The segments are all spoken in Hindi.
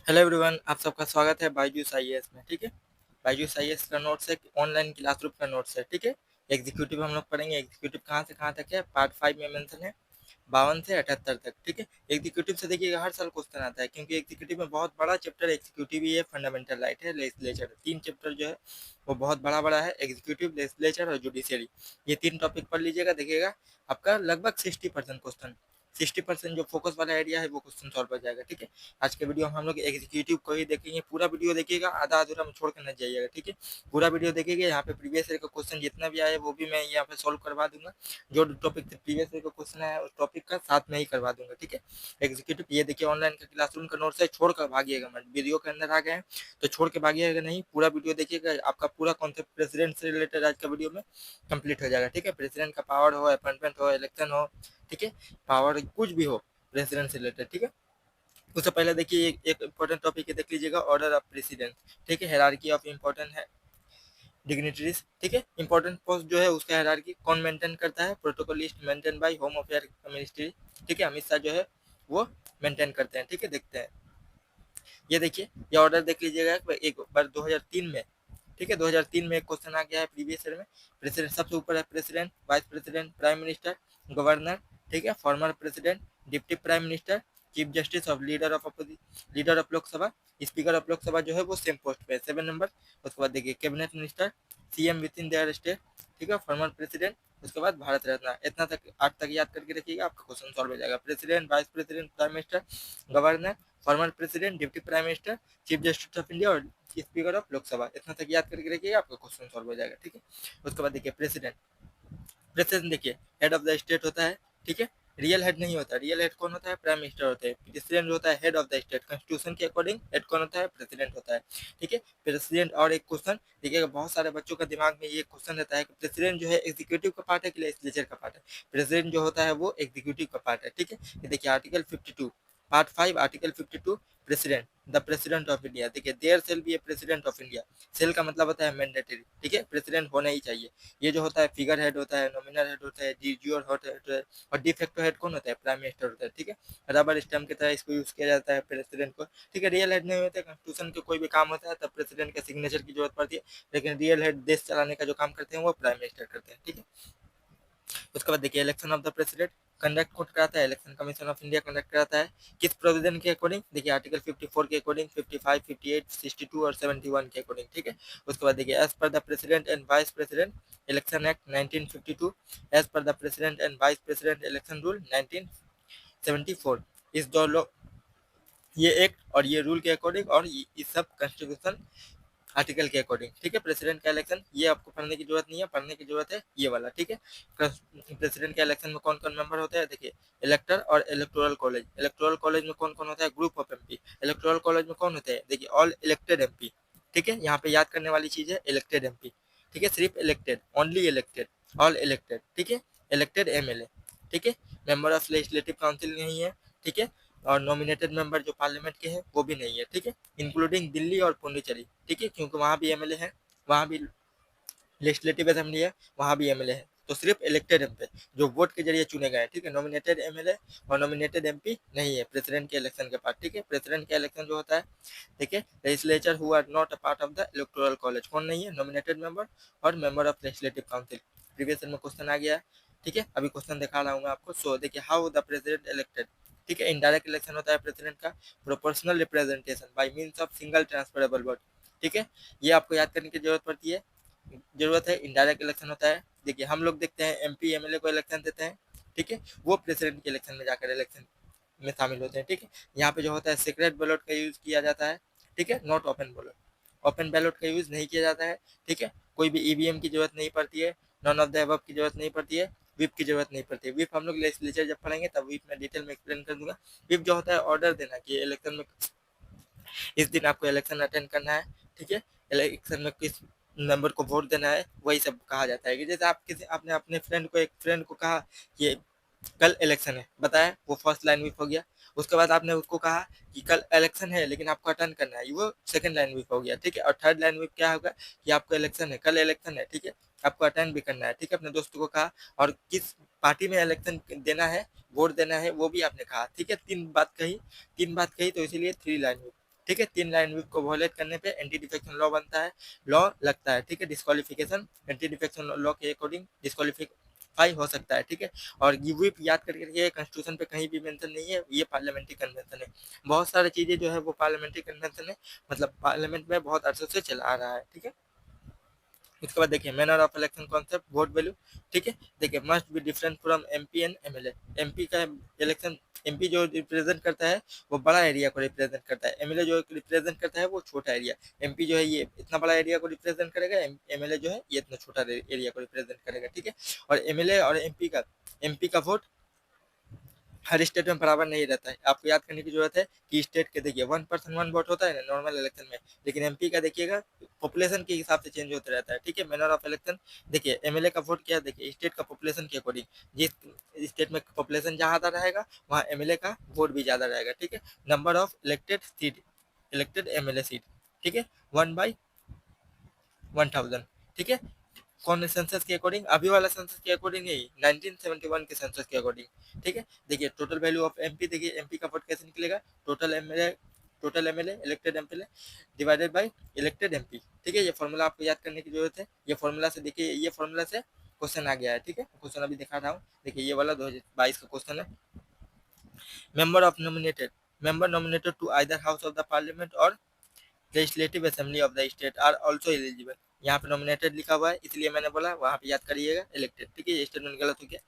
हेलो एवरीवन, आप सबका स्वागत है बायजूस आईएएस में। ठीक है, बायजूस आईएएस का नोट्स है, ऑनलाइन क्लासरूम का नोट्स है। ठीक है, एग्जीक्यूटिव हम लोग पढ़ेंगे। एग्जीक्यूटिव कहाँ से कहाँ तक है, पार्ट 5 में मेंशन है 52 से 78 तक। ठीक है, एग्जीक्यूटिव से देखिएगा हर साल क्वेश्चन आता है, क्योंकि एग्जीक्यूटिव में बहुत बड़ा चैप्टर एग्जीक्यूटिव ही है, फंडामेंटल राइट है, लेजिस्लेचर। 3 चैप्टर जो है वो बहुत बड़ा बड़ा है, एग्जीक्यूटिव, लेजिस्लेचर और जुडिशियरी। ये 3 टॉपिक पढ़ लीजिएगा, देखिएगा आपका लगभग 60% क्वेश्चन, 60% जो फोकस वाला एरिया है वो क्वेश्चन सॉल्व हो जाएगा। ठीक है, आज के वीडियो में हम लोग एग्जीक्यूटिव को ही देखेंगे। पूरा वीडियो देखिएगा, आधा अधूरा में छोड़ कर न जाइएगा। ठीक है, पूरा वीडियो देखिएगा। यहाँ पे प्रीवियस ईयर का क्वेश्चन जितना भी आया वो भी मैं यहाँ पे सॉल्व करवा दूंगा। जो टॉपिक से प्रीवियस ईयर का क्वेश्चन आया उस टॉपिक का साथ में ही करवा दूंगा। ठीक है, एग्जीक्यूटिव ये देखिए ऑनलाइन का क्लासरूम का नोट्स है, छोड़ कर भागिएगा मत। वीडियो के अंदर आ गए हैं तो छोड़ के भागिएगा नहीं, पूरा वीडियो देखिएगा। आपका पूरा कॉन्सेप्ट प्रेसिडेंट से रिलेटेड आज का वीडियो में कंप्लीट हो जाएगा। ठीक है, प्रेसिडेंट का पावर हो, अपॉइंटमेंट हो, इलेक्शन हो, ठीक है, पावर कुछ भी हो प्रेसिडेंट से रिलेटेड। ठीक है, उससे पहले देखिए एक इंपॉर्टेंट टॉपिक है, देख लीजिएगा, ऑर्डर ऑफ प्रेसिडेंस। ठीक है, हायरार्की ऑफ इम्पोर्टेंट है डिग्निटरीज। ठीक है, इंपॉर्टेंट पोस्ट जो है उसका हायरार्की कौन मेंटेन करता है, protocol list maintain by home affair ministry. ठीक है, अमित शाह जो है वो मेंटेन करते हैं। ठीक है, देखते हैं, ये देखिए, ये ऑर्डर देख लीजिएगा एक बार 2003 में। ठीक है, 2003 में एक क्वेश्चन आ गया है प्रीवियस ईयर में। प्रेसिडेंट सबसे ऊपर है, president, vice president, prime minister, governor. ठीक है, former president, deputy prime minister, chief justice of leader of Lok Sabha, speaker of Lok Sabha जो है वो सेम पोस्ट पे है, 7 नंबर। उसके बाद देखिए cabinet minister, CM with in their state. ठीक है, फॉर्मर प्रेसिडेंट, उसके बाद भारत रत्न। इतना तक 8 तक याद करके रखिएगा, आपका क्वेश्चन सॉल्व हो जाएगा। President, vice president, prime minister, governor, former president, deputy prime minister, chief justice of India और स्पीकर ऑफ लोकसभा। इतना तक याद करके रखिएगा, आपका क्वेश्चन सॉल्व हो जाएगा। ठीक है, उसके बाद देखिए प्रेसिडेंट। प्रेसिडेंट देखिए हेड ऑफ द स्टेट होता है। ठीक है, रियल हेड नहीं होता, रियल हेड कौन होता है, प्राइम मिनिस्टर होते हैं। प्रेसिडेंट होता है head of the state, constitution के अकॉर्डिंग हेड कौन होता है, प्रेसिडेंट होता है। ठीक है, प्रेसिडेंट। और एक क्वेश्चन देखिएगा, बहुत सारे बच्चों का दिमाग में ये क्वेश्चन रहता है कि प्रेसिडेंट जो है एग्जीक्यूटिव का पार्ट है कि लेजिस्लेचर का पार्ट है। प्रेसिडेंट जो होता है वो एग्जीक्यूटिव का पार्ट है। ठीक है, ये देखिए article 52 part 5 article 52, president, the president of India. देखिए there shall be a president of India. Shall का मतलब होता है मैंडेटरी। ठीक है, प्रेसिडेंट होना ही चाहिए। ये जो होता है फिगर हेड होता है, नॉमिनल हेड होता है, जीजीओर होता है, और डिफेक्टो हेड कौन होता है, प्राइम मिनिस्टर होता है। ठीक है, रबर स्टैम्प की तरह इसको यूज किया जाता है प्रेसिडेंट को। ठीक है, रियल हेड नहीं होते, कॉन्स्टिट्यूशन के कोई भी काम होता है तब प्रेसिडेंट के सिग्नेचर की जरूरत पड़ती है, लेकिन रियल हेड देश चलाने का जो काम करते हैं वो प्राइम मिनिस्टर करते हैं। ठीक है, उसके बाद देखिए election of the president conduct कौन कराता है, election commission of India conduct कराता है। किस प्रोविजन के अकॉर्डिंग, देखिए आर्टिकल 54 के अकॉर्डिंग, 55, 58, 62 और 71 के अकॉर्डिंग। ठीक है, उसके बाद देखिए as per the president and vice president election act 1952, as per the president and vice president election rule 1974। इस दो ये एक्ट और ये रूल के अकॉर्डिंग और इस सब कॉन्स्टिट्यूशन आर्टिकल के अकॉर्डिंग। ठीक है, प्रेसिडेंट का इलेक्शन ये आपको पढ़ने की जरूरत नहीं है, पढ़ने की जरूरत है ये वाला। ठीक है, प्रेसिडेंट के इलेक्शन में कौन कौन मेंबर होते हैं, देखिए इलेक्टर और इलेक्टोरल कॉलेज। इलेक्टोरल कॉलेज में कौन कौन होता है, group of MP. Electoral college में कौन होते हैं, देखिए ऑल इलेक्टेड एमपी। ठीक है, यहाँ पे याद करने वाली चीज है इलेक्टेड एमपी। ठीक है, सिर्फ elected, only elected, all elected. ठीक है, इलेक्टेड एमएलए। ठीक है, मेंबर ऑफ लेजिस्लेटिव काउंसिल नहीं है। ठीक है, और नॉमिनेटेड मेंबर जो पार्लियामेंट के हैं वो भी नहीं है। ठीक है, इंक्लूडिंग दिल्ली और पुडुचेरी। ठीक है, क्योंकि वहाँ भी एमएलए है, वहाँ भी लेजिस्लेटिव असेंबली है, वहाँ भी एमएलए है। तो सिर्फ इलेक्टेड एमपी जो वोट के जरिए चुने गए हैं। ठीक है, नॉमिनेटेड एमएलए और नॉमिनेटेड एमपी नहीं है प्रेसिडेंट के इलेक्शन के पास। ठीक है, प्रेसिडेंट का इलेक्शन जो होता है, ठीक है, legislature who are not a part of the electoral college कौन नहीं है, नॉमिनेटेड मेंबर और member of legislative council. Previous में क्वेश्चन आ गया है। ठीक है, अभी क्वेश्चन दिखा रहा हूँ आपको। सो देखिए हाउ द प्रेसिडेंट इलेक्टेड। ठीक है, इनडायरेक्ट इलेक्शन होता है प्रेसिडेंट का, proportional representation by means of single transferable vote. ठीक है, ये आपको याद करने की जरूरत पड़ती है, जरूरत है। इनडायरेक्ट इलेक्शन होता है, देखिए हम लोग देखते हैं एमपी एमएलए को इलेक्शन देते हैं। ठीक है, वो प्रेसिडेंट के इलेक्शन में जाकर इलेक्शन में शामिल होते हैं। ठीक है, यहाँ पे जो होता है सीक्रेट बैलेट का यूज किया जाता है। ठीक है, not open ballot, open ballot का यूज नहीं किया जाता है। ठीक है, कोई भी ईवीएम की जरूरत नहीं पड़ती है, नॉन ऑफ द अबव की जरूरत नहीं पड़ती है, विप की जरूरत नहीं पड़ती है। विप हम लोग लेजिस्लेचर जब पढ़ेंगे तब विप में डिटेल में एक्सप्लेन कर दूंगा। विप जो होता है ऑर्डर देना कि इलेक्शन में इस दिन आपको इलेक्शन अटेंड करना है। ठीक है, इलेक्शन में किस नंबर को वोट देना है, वही सब कहा जाता है। कि जैसे आप किसी आपने अपने फ्रेंड को, एक फ्रेंड को कहा कि कल इलेक्शन है, बताया, वो फर्स्ट लाइन विप हो गया। उसके बाद आपने उसको कहा कि कल इलेक्शन है लेकिन आपको अटेंड करना है, वो सेकंड लाइन विप हो गया। ठीक है, और थर्ड लाइन विप क्या होगा कि आपको इलेक्शन है, कल इलेक्शन है, ठीक है, आपको अटेंड भी करना है। ठीक है, अपने दोस्त को कहा, और किस पार्टी में इलेक्शन देना है, वोट देना है, वो भी आपने कहा। ठीक है, तीन बात कही तो इसीलिए थ्री लाइन विप। ठीक है। 3 लाइन को वॉयलेट करने पे एंटी डिफेक्शन लॉ बनता है, लॉ लगता है, ठीक है। डिस्क्वालिफिकेशन एंटी डिफेक्शन लॉ के अकॉर्डिंग डिस्क्वालीफाई हो सकता है, ठीक है। और ये व्हिप याद करके रखिए, कॉन्स्टिट्यूशन पे कहीं भी मेंशन नहीं है, ये पार्लियामेंट्री कन्वेंशन है। बहुत सारी चीजें जो है वो पार्लियामेंट्री कन्वेंशन है, मतलब पार्लियामेंट में बहुत अरसे से चला आ रहा है, ठीक है। उसके बाद देखिए manner of election concept, vote value, ठीक है। देखिए must be different from MP and MLA. MP का इलेक्शन, एमपी जो रिप्रेजेंट करता है वो बड़ा एरिया को रिप्रेजेंट करता है, एमएलए जो रिप्रेजेंट करता है वो छोटा एरिया। एमपी जो है ये इतना बड़ा एरिया को रिप्रेजेंट करेगा, एमएलए जो है ये इतना छोटा एरिया को रिप्रेजेंट करेगा, ठीक है। और एमएलए और एमपी का वोट हर स्टेट में बराबर नहीं रहता है। आपको याद करने की जरूरत है कि स्टेट के देखिए 1 पर्सन 1 वोट होता है ना नॉर्मल इलेक्शन में, लेकिन एमपी का देखिएगा पॉपुलेशन के हिसाब से चेंज होता रहता है, ठीक है। मैनर ऑफ इलेक्शन देखिए एमएलए का वोट क्या है, देखिए स्टेट का पॉपुलेशन के अकॉर्डिंग, जिस स्टेट में पॉपुलेशन ज्यादा रहेगा वहाँ एमएलए का वोट भी ज्यादा रहेगा, ठीक है। Number of elected seat, elected MLA seat, ठीक है, 1/1000, ठीक है। कौन सेंसस के अकॉर्डिंग, अभी वाला सेंसस के अकॉर्डिंग नहीं, 1971 के सेंसस के अकॉर्डिंग, ठीक है। देखिए टोटल वैल्यू ऑफ एमपी, देखिए एमपी का वोट कैसे निकलेगा, total MLA elected MLA divided bye elected MP, ठीक है। ये फॉर्मूला आपको याद करने की जरूरत है। ये फॉर्मूला से देखिए, ये फॉर्मूला से क्वेश्चन आ गया है, ठीक है। क्वेश्चन अभी दिखा रहा हूँ, देखिए ये वाला 2022 का क्वेश्चन है। Member nominated to either house of the parliament और legislative assembly of the state are also eligible. यहाँ पे नॉमिनेटेड लिखा हुआ है इसलिए मैंने बोला, वहाँ पे याद करिएगा इलेक्टेड, ठीक है। ये स्टेटमेंट गलत हो गया।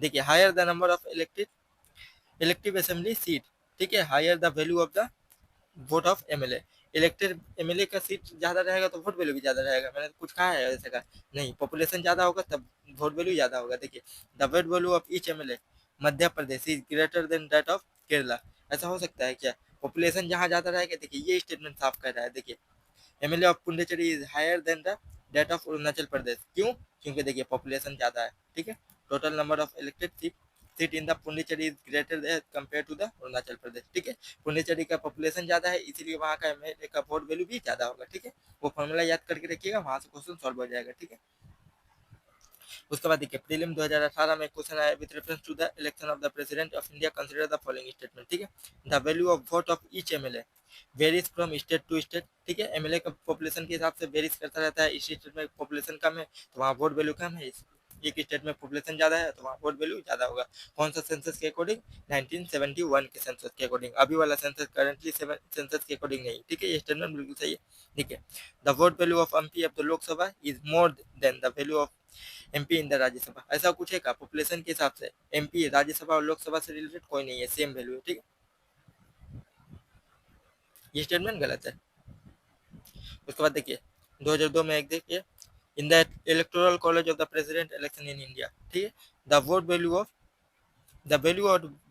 देखिए higher the number of elective assembly seat, ठीक है, higher the value of the vote of MLA. Elected MLA का सीट ज्यादा रहेगा तो वोट वैल्यू भी ज्यादा रहेगा, मैंने कुछ कहा है ऐसा का नहीं, पॉपुलेशन ज्यादा होगा तब वोट वैल्यू ज्यादा होगा। देखिए the vote value of each MLA Madhya Pradesh is greater than that of Kerala. ऐसा हो सकता है क्या, पॉपुलेशन जहाँ ज्यादा रहेगा, देखिए ये स्टेटमेंट साफ कर रहा है। देखिए MLA of Puducherry is higher than the that of Arunachal Pradesh, क्यों, क्योंकि देखिए पॉपुलेशन ज्यादा है, ठीक है। Total number of elected seat in the Puducherry is greater compare to the Arunachal Pradesh, ठीक है। पुंडुचेरी का पॉपुलेशन ज्यादा है इसीलिए वहाँ का एमएलए का वोट वैल्यू भी ज्यादा होगा, ठीक है। वो फॉर्मूला याद करके रखिएगा, वहां से क्वेश्चन सॉल्व हो जाएगा, ठीक है। उसके बाद देखिए प्रीलिम 2018 में क्वेश्चन आया with reference to the election of the president of India consider the following statement, ठीक है। The value of vote of each MLA varies from state to state, ठीक है। एमएलए का पॉपुलेशन के हिसाब से वेरीज करता रहता है, इस स्टेट में पॉपुलेशन कम है तो वहाँ वोट वैल्यू कम है, एक स्टेट में पॉपुलेशन ज्यादा है तो वहाँ वोट वैल्यू ज्यादा होगा। कौन सा सेंसस के अकॉर्डिंग, 1971 के सेंसस के अकॉर्डिंग, अभी वाला सेंसस करंटली सेंसस के अकॉर्डिंग नहीं, ठीक है। ये स्टेटमेंट बिल्कुल सही है, ठीक है। The vote value of MP of the Lok Sabha is more than the value of MP in the Rajya Sabha. ऐसा कुछ है का, पॉपुलेशन के हिसाब से एमपी राज्यसभा और लोकसभा से रिलेटेड कोई नहीं है, सेम वैल्यू है, ठीक है। ये स्टेटमेंट गलत है। उसके बाद देखिए 2002 में एक देखिए in the electoral college of the president election in India, ठीक है, the value of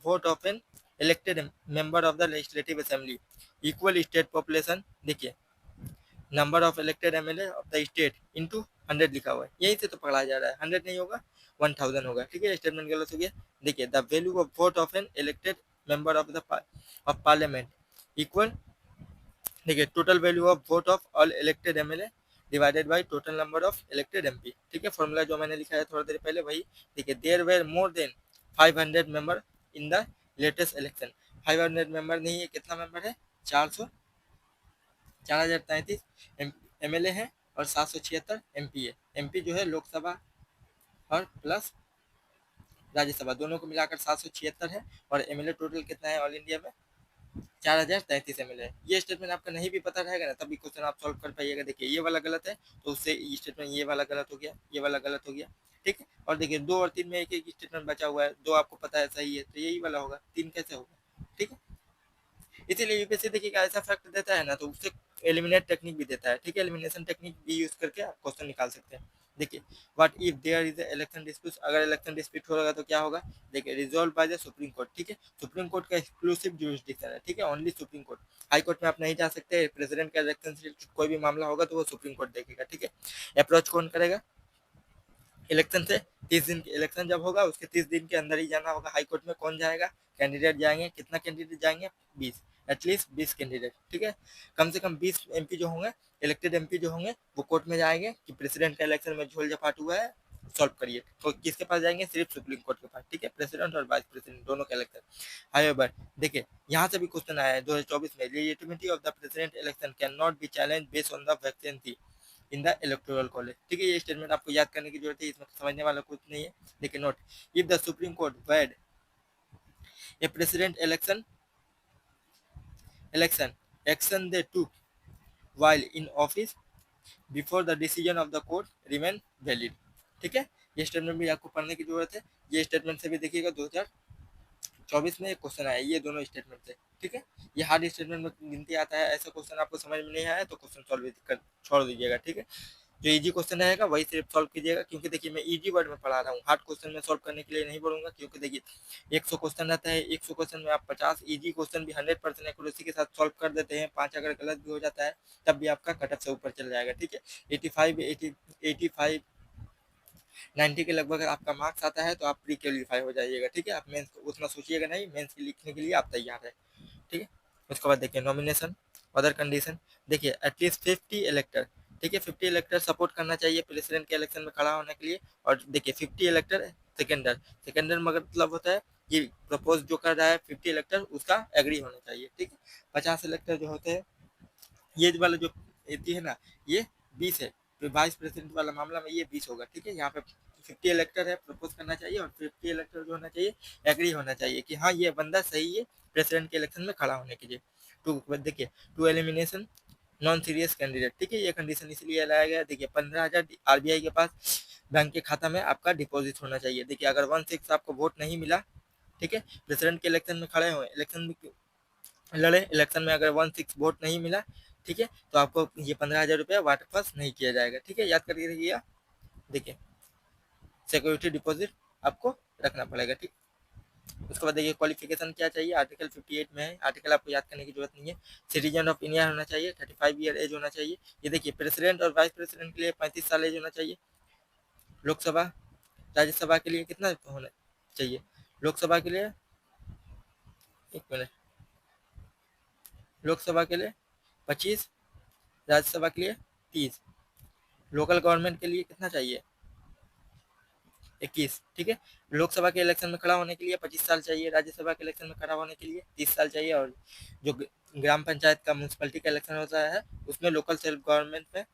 vote of an elected member of the legislative assembly equal state population, देखिए number of elected MLA of the state into 100 लिखा हुआ है, यही से तो पकड़ा जा रहा है, 100 नहीं होगा 1000 होगा, ठीक है। स्टेटमेंट गलत हो गया। देखिए the value of vote of an elected member of the of parliament equal, देखिए total value of vote of all elected MLA divided by total number of elected MP, ठीक है। फॉर्मूला जो मैंने लिखा है थोड़ा देर पहले वही, देखिए there were more than 500 member in the latest election. 500 member नहीं है, कितना मेंबर है, 4033 एमएलए है और 776 एमपी है। एमपी जो है लोकसभा और प्लस राज्यसभा दोनों को मिलाकर 776 है, और एमएलए टोटल कितना है ऑल इंडिया में, 4033 एमएलए है। ये स्टेटमेंट आपका नहीं भी पता रहेगा ना तभी क्वेश्चन आप सॉल्व कर पाइएगा। देखिए ये वाला गलत है तो उससे स्टेटमेंट ये वाला गलत हो गया, ये वाला गलत हो गया, ठीक है। और देखिए 2 और 3 में एक एक स्टेटमेंट बचा हुआ है, 2 आपको पता है सही है तो यही वाला होगा, 3 कैसे होगा, ठीक है। इसीलिए यूपीएससी देखिए ऐसा फैक्ट देता है ना तो उससे एलिमिनेट टेक्निक भी देता है, ठीक है। एलिमिनेशन टेक्निक भी यूज करके आप क्वेश्चन निकाल सकते हैं। देखिए what if there is election dispute, अगर इलेक्शन डिस्प्यूट होगा तो क्या होगा, देखिए resolve by the supreme court, ठीक है। सुप्रीम कोर्ट का एक्सक्लूसिव जुरिस्डिक्शन है, ठीक है, only supreme court, high court में आप नहीं जा सकते। प्रेसिडेंट का इलेक्शन से कोई भी मामला होगा तो वो सुप्रीम कोर्ट देखेगा, ठीक है। अप्रोच कौन करेगा, इलेक्शन से 30 दिन, इलेक्शन जब होगा उसके 30 दिन के अंदर ही जाना होगा हाई कोर्ट में। कौन जाएगा, कैंडिडेट जाएंगे, कितना कैंडिडेट जाएंगे, 20, एटलीस्ट 20 कैंडिडेट, ठीक है। कम से कम 20 एमपी जो होंगे, इलेक्टेड एमपी जो होंगे वो कोर्ट में जाएंगे कि प्रेसिडेंट का इलेक्शन में झोल झपाट हुआ है, सॉल्व करिए। तो किसके पास जाएंगे, सिर्फ सुप्रीम कोर्ट के पास, ठीक है। प्रेसिडेंट और वाइस प्रेसिडेंट दोनों का इलेक्शन। हाईएवर देखिए यहाँ से भी क्वेश्चन आया है 2024 में, legitimacy of the president election can not be challenge based on the vacancy in the electoral college. ठीक है, ये स्टेटमेंट आपको याद करने की जरूरत है, इसमें समझने वाला कुछ नहीं है, लेकिन note, if the supreme court void a president election action they took while in office before the decision of the court remain valid। ठीक है, ये स्टेटमेंट भी आपको पढ़ने की जरूरत है, ये स्टेटमेंट से भी देखिएगा 2024 में एक क्वेश्चन आया, ये दोनों स्टेटमेंट से। ठीक है, ये हार्ड स्टेटमेंट में गिनती आता है, ऐसा क्वेश्चन आपको समझ में नहीं आया तो क्वेश्चन सॉल्व कर छोड़ दीजिएगा। ठीक है, जो इजी क्वेश्चन रहेगा वही सिर्फ सॉल्व कीजिएगा, क्योंकि देखिए मैं इजी वर्ड में पढ़ा रहा हूँ, हार्ड क्वेश्चन में सॉल्व करने के लिए नहीं बोलूंगा, क्योंकि देखिए 100 क्वेश्चन रहता है, 100 क्वेश्चन में आप 50 इजी क्वेश्चन भी 100% एक्यूरेसी के साथ सॉल्व कर देते हैं, 5 अगर गलत भी हो जाता है तब भी आपका कट ऑफ से ऊपर चल जाएगा। ठीक है, 85 90 के लगभग अगर आपका मार्क्स आता है तो आप प्री क्वालिफाई हो जाइएगा। ठीक है, आप मेंस उतना सोचिएगा नहीं, मेंस की लिखने के लिए आप तैयार है। ठीक है, उसके बाद देखिए नॉमिनेशन अदर कंडीशन, देखिए एटलीस्ट 50 इलेक्टर। ठीक है, 50 इलेक्टर सपोर्ट करना चाहिए प्रेसिडेंट के इलेक्शन में खड़ा होने के लिए, और देखिए 50 इलेक्टर सेकेंडर मतलब होता है कि प्रपोज जो कर रहा है 50 इलेक्टर उसका एग्री होना चाहिए। ठीक है, 50 इलेक्टर जो होते हैं, ये वाला जो है ना, ये 20 है, तो वाइस प्रेसिडेंट वाला मामला में ये 20 होगा। ठीक है, यहाँ पे 50 इलेक्टर है, प्रपोज करना चाहिए, और 50 इलेक्टर जो होना चाहिए एग्री होना चाहिए कि हाँ ये बंदा सही है प्रेसिडेंट के इलेक्शन में खड़ा होने के लिए। देखिए to elimination non serious candidate. ठीक है, ये कंडीशन इसलिए लाया गया, देखिए 15,000 आरबीआई के पास बैंक के खाता में आपका डिपॉजिट होना चाहिए। देखिए अगर 1/6 आपको वोट नहीं मिला, ठीक है, प्रेसिडेंट के इलेक्शन में खड़े हुए, इलेक्शन लड़े, इलेक्शन में अगर 1/6 वोट नहीं मिला, ठीक है, तो आपको ये 15,000 रुपया वापस नहीं किया जाएगा। ठीक है, याद करके रखिएगा, देखिए सिक्योरिटी डिपॉजिट आपको रखना पड़ेगा। ठीक, उसके बाद देखिए क्वालिफिकेशन क्या चाहिए, आर्टिकल 58 में है, आर्टिकल आपको याद करने की जरूरत नहीं है। सिटीजन ऑफ इंडिया होना चाहिए, 35 ईयर एज होना चाहिए। ये देखिए प्रेसिडेंट और वाइस प्रेसिडेंट के लिए 35 साल एज होना चाहिए। लोकसभा राज्यसभा के लिए कितना होना चाहिए, लोकसभा के लिए, एक मिनट, लोकसभा के लिए 25, राज्यसभा के लिए 30, लोकल गवर्नमेंट के लिए कितना चाहिए, 21। ठीक है, लोकसभा के इलेक्शन में खड़ा होने के लिए 25 साल चाहिए, राज्यसभा के इलेक्शन में खड़ा होने के लिए 30 साल चाहिए, और जो ग्राम पंचायत का म्यूनसिपलिटी का इलेक्शन होता है उसमें लोकल सेल्फ गवर्नमेंट में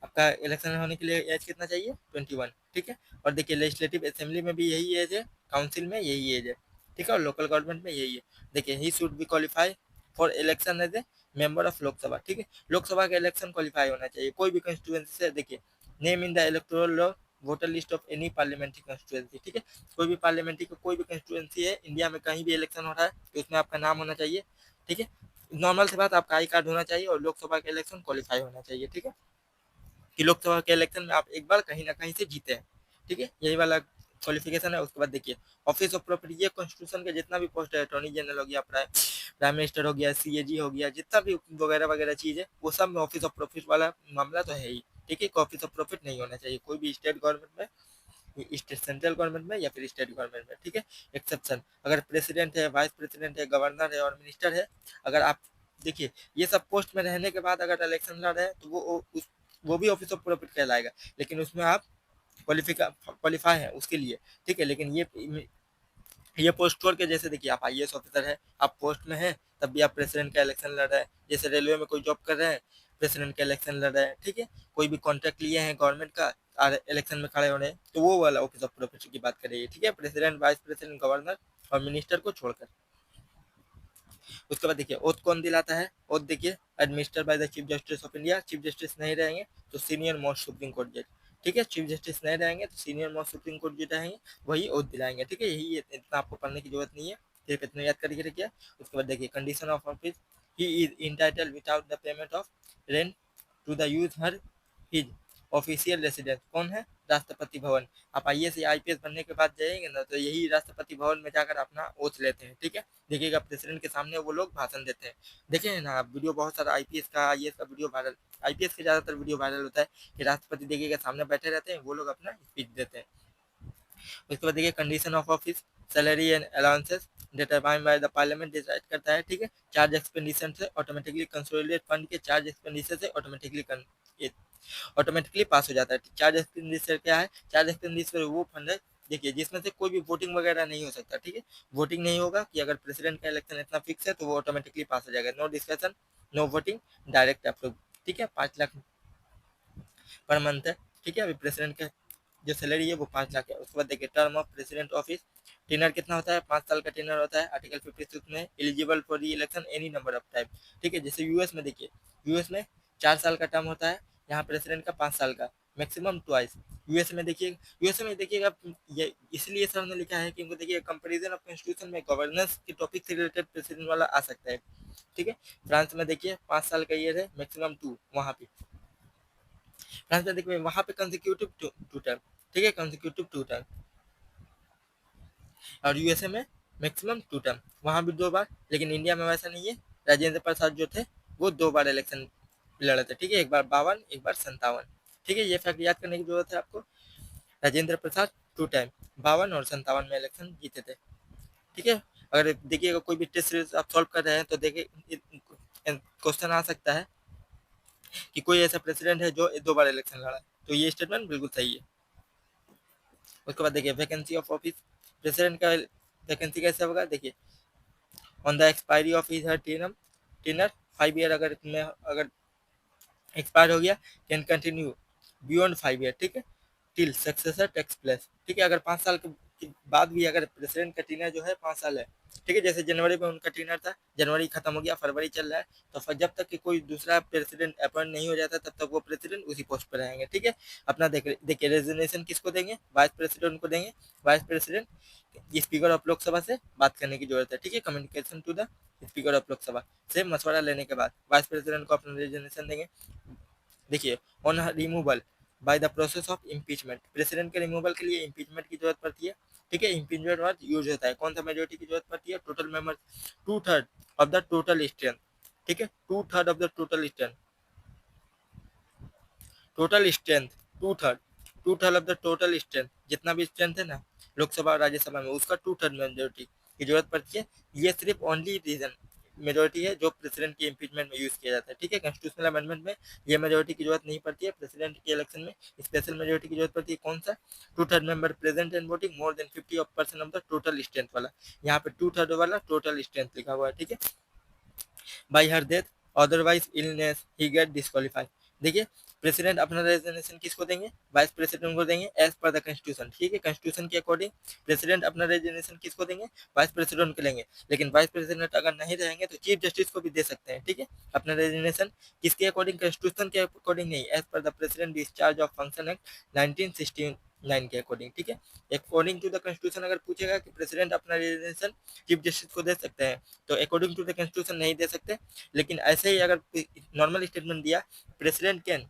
आपका इलेक्शन होने के लिए एज कितना चाहिए, 21। ठीक है, और देखिए लेजिस्लेटिव असेंबली में भी यही एज है, काउंसिल में यही एज है। ठीक है, और लोकल गवर्नमेंट में यही है। देखिए he should be qualify for election as a member of Lok Sabha. ठीक है, लोकसभा का इलेक्शन क्वालिफाई होना चाहिए कोई भी कंस्टिट्यूएंसी से। देखिए name in the electoral law voter list of any parliamentary constituency. ठीक है, कोई भी पार्लियामेंट्री का कोई भी कंस्टिट्यूएंसी है इंडिया में, कहीं भी इलेक्शन हो रहा है तो उसमें आपका नाम होना चाहिए। ठीक है, नॉर्मल सी बात, आपका आई कार्ड होना चाहिए और लोकसभा का इलेक्शन क्वालिफाई होना चाहिए। ठीक है, कि लोकसभा के इलेक्शन में आप एक बार कहीं ना कहीं से जीते हैं। ठीक है, यही वाला क्वालिफिकेशन है। उसके बाद देखिए ऑफिस ऑफ प्रॉपर्टी, ये कॉन्स्टिट्यूशन के जितना भी पोस्ट है, अटॉर्नी जनरल हो गया, प्राइम मिनिस्टर हो गया, सीएजी हो गया, जितना भी वगैरह वगैरह चीज है वो सब में ऑफिस ऑफ प्रॉफिट वाला मामला तो है ही। ठीक है, ऑफिस ऑफ प्रॉफिट नहीं होना चाहिए कोई भी स्टेट गवर्नमेंट में, सेंट्रल गवर्नमेंट में या फिर स्टेट गवर्नमेंट में। ठीक है, एक्सेप्शन अगर प्रेसिडेंट है, वाइस प्रेसिडेंट है, गवर्नर है और मिनिस्टर है, अगर आप देखिए ये सब पोस्ट में रहने के बाद अगर इलेक्शन लड़ रहे हैं तो वो भी ऑफिस ऑफ प्रॉफिट कहलाएगा, लेकिन उसमें आप क्वालिफाई है उसके लिए। ठीक है, लेकिन ये पोस्ट छोड़ के, जैसे देखिए आप आईएएस ऑफिसर है, आप पोस्ट में है तब भी आप प्रेसिडेंट का इलेक्शन लड़ रहे हैं, जैसे रेलवे में कोई जॉब कर रहे हैं प्रेसिडेंट का इलेक्शन लड़ रहे हैं। ठीक है, कोई भी कॉन्ट्रैक्ट लिए हैं गवर्नमेंट का और इलेक्शन में खड़े हो रहे हैं, तो वो वाला ऑफिस ऑफ प्रॉफिट की बात करेंगे। ठीक है, प्रेसिडेंट, वाइस प्रेसिडेंट, गवर्नर और मिनिस्टर को छोड़कर। उसके बाद देखिए ओथ कौन दिलाता है, ओथ देखिए administer by the chief justice of India. Chief justice नहीं रहेंगे तो सीनियर मोस्ट सुप्रीम कोर्ट जज। ठीक है, चीफ जस्टिस नहीं रहेंगे तो सीनियर मोस्ट सुप्रीम कोर्ट जज रहेंगे, वही ओथ दिलाएंगे। ठीक है, यही इतना आपको पढ़ने की जरूरत नहीं है, सिर्फ इतना याद करके रखिए। उसके बाद देखिए condition of office, he is entitled without the payment of rent to the use her his official residence. कौन है, राष्ट्रपति भवन। आप आईएएस या आईपीएस बनने के बाद जाएंगे ना तो यही राष्ट्रपति भवन में जाकर अपना ओथ लेते हैं। ठीक है, देखिएगा प्रेसिडेंट के सामने वो लोग भाषण देते हैं। देखे ना आप वीडियो, बहुत सारा आईपीएस का आईएएस का वीडियो वायरल, आईपीएस के ज्यादातर वीडियो वायरल होता है कि राष्ट्रपति देखिएगा सामने बैठे रहते हैं, वो लोग अपना स्पीच देते हैं। उसके बाद देखिए condition of office, salary and allowances determined by the parliament decide करता है। ठीक है, चार्ज एक्सपेंडिचर से ऑटोमेटिकली कंसोलिडेट फंड के चार्ज एक्सपेंडिचर से ऑटोमेटिकली पास हो जाता है। चार्ज एक्सपेंडिचर क्या है, चार्ज एक्सपेंडिचर वो फंड है देखिए जिसमें से कोई भी वोटिंग वगैरह नहीं हो सकता, ठीक है। वोटिंग नहीं होगा कि अगर प्रेसिडेंट का इलेक्शन इतना फिक्स है तो वो ऑटोमेटिकली पास हो जाएगा। No discussion, no voting, direct approve, ठीक है। 5 लाख पर मंथ है, ठीक है। अभी प्रेसिडेंट का जो सैलरी है वो 5 लाख है। उसके बाद देखिए term of president office, tenure कितना होता है, 5 साल का टेनर होता है। आर्टिकल 56 में एलिजिबल फॉर री election any number of time, ठीक है। जैसे यूएस में देखिए, यूएस में 4 साल का टर्म होता है, यहाँ प्रेसिडेंट का 5 साल का, मैक्सिमम ट्वाइस। यूएस में देखिए, यूएस में देखिएगा, ये इसलिए सर ने लिखा है क्योंकि देखिए कंपेरिजन ऑफ कॉन्स्टिट्यूशन में गवर्नेंस के टॉपिक से रिलेटेड प्रेसिडेंट वाला आ सकता है, ठीक है। फ्रांस में देखिए 5 साल का ईयर है, मैक्सिमम 2 वहाँ पे। फ्रांस में देखिए वहाँ पे कंसिक्यूटिव 2 टर्म, ठीक है, कंसिक्यूटिव 2 टर्म। और यूएसए में मैक्सिमम 2 टर्म, वहाँ भी 2 बार। लेकिन इंडिया में वैसा नहीं है। राजेंद्र प्रसाद जो थे वो 2 बार इलेक्शन लड़े थे, ठीक है। एक बार 52, एक बार 57, ठीक है। ये फैक्ट याद करने की जरूरत है आपको। राजेंद्र प्रसाद 2 टाइम 52 और 57 में इलेक्शन जीते थे, ठीक है। अगर देखिएगा कोई भी टेस्ट सीरीज आप सॉल्व कर रहे हैं तो देखिए क्वेश्चन आ सकता है कि कोई ऐसा प्रेसिडेंट है जो 2 बार इलेक्शन लड़ा है, तो ये स्टेटमेंट बिल्कुल सही है। उसके बाद देखिए वैकेंसी ऑफ ऑफिस, प्रेसिडेंट का वैकेंसी कैसे होगा, देखिए on the expiry of his her tenure 5 year, अगर एक्सपायर हो गया कैन कंटिन्यू बियॉन्ड 5 ईयर, ठीक है, टिल सक्सेसर टेक्स प्लेस, ठीक है। अगर 5 साल के बाद भी अगर प्रेसिडेंट का टेनर जो है 5 साल है, ठीक है। जैसे जनवरी में उनका टेनर था, जनवरी खत्म हो गया, फरवरी चल रहा है, तो फिर जब तक कि कोई दूसरा प्रेसिडेंट अपॉइंट नहीं हो जाता तब तक वो प्रेसिडेंट उसी पोस्ट पर रहेंगे, ठीक है। अपना देखिए रेजिग्नेशन किसको देंगे, वाइस प्रेसिडेंट को देंगे। Vice president speaker of Lok Sabha से बात करने की जरूरत है, ठीक है। Communication to the speaker of Lok Sabha से मशवरा लेने के बाद वाइस प्रेसिडेंट को अपना रेजिग्नेशन देंगे। देखिए on removal by the process of impeachment, president के रिमूवल के लिए इम्पीचमेंट की जरूरत पड़ती है, ठीक है। इम्पीचमेंट वर्ड यूज होता है, कौन सा मेजोरिटी की जरूरत पड़ती है, total member 2/3 of the total strength, ठीक है। 2/3 of the total strength, total strength 2/3, 2/3 of the total strength, जितना भी स्ट्रेंथ है ना लोकसभा और राज्यसभा में, उसका 2/3 मेजोरिटी की जरूरत पड़ती है। ये सिर्फ ओनली रीजन मेजोरिटी है जो प्रेसिडेंट के इम्पीचमेंट में यूज किया जाता है, ठीक है। कॉन्स्टिट्यूशनल अमेंडमेंट में ये मेजोरिटी की जरूरत नहीं पड़ती है। प्रेसिडेंट के इलेक्शन में स्पेशल मेजोरिटी की जरूरत पड़ती है, कौन सा, 2/3 member present and voting more than 50% of the total strength वाला। यहाँ पे 2/3 वाला टोटल स्ट्रेंथ लिखा हुआ है, ठीक है। By her death otherwise illness he get disqualified, देखिए प्रेसिडेंट अपना रेजिग्नेशन किसको देंगे, वाइस प्रेसिडेंट को देंगे एज पर द कॉन्स्टिट्यूशन, ठीक है। कॉन्स्टिट्यूशन के अकॉर्डिंग प्रेसिडेंट अपना रेजिग्नेशन किसको देंगे, वाइस प्रेसिडेंट को लेंगे। लेकिन वाइस प्रेसिडेंट अगर नहीं रहेंगे तो चीफ जस्टिस को भी दे सकते हैं, ठीक है। अपना रेजिग्नेशन किसके अकॉर्डिंग, कॉन्स्टिट्यूशन के अकॉर्डिंग नहीं, as per the president discharge of function act 1969 के अकॉर्डिंग, ठीक है। अकॉर्डिंग टू द कॉन्स्टिट्यूशन अगर पूछेगा कि प्रेसिडेंट अपना रेजिग्नेशन चीफ जस्टिस को दे सकते हैं, तो अकॉर्डिंग टू द कॉन्स्टिट्यूशन नहीं दे सकते। लेकिन ऐसे ही अगर नॉर्मल स्टेटमेंट दिया, president can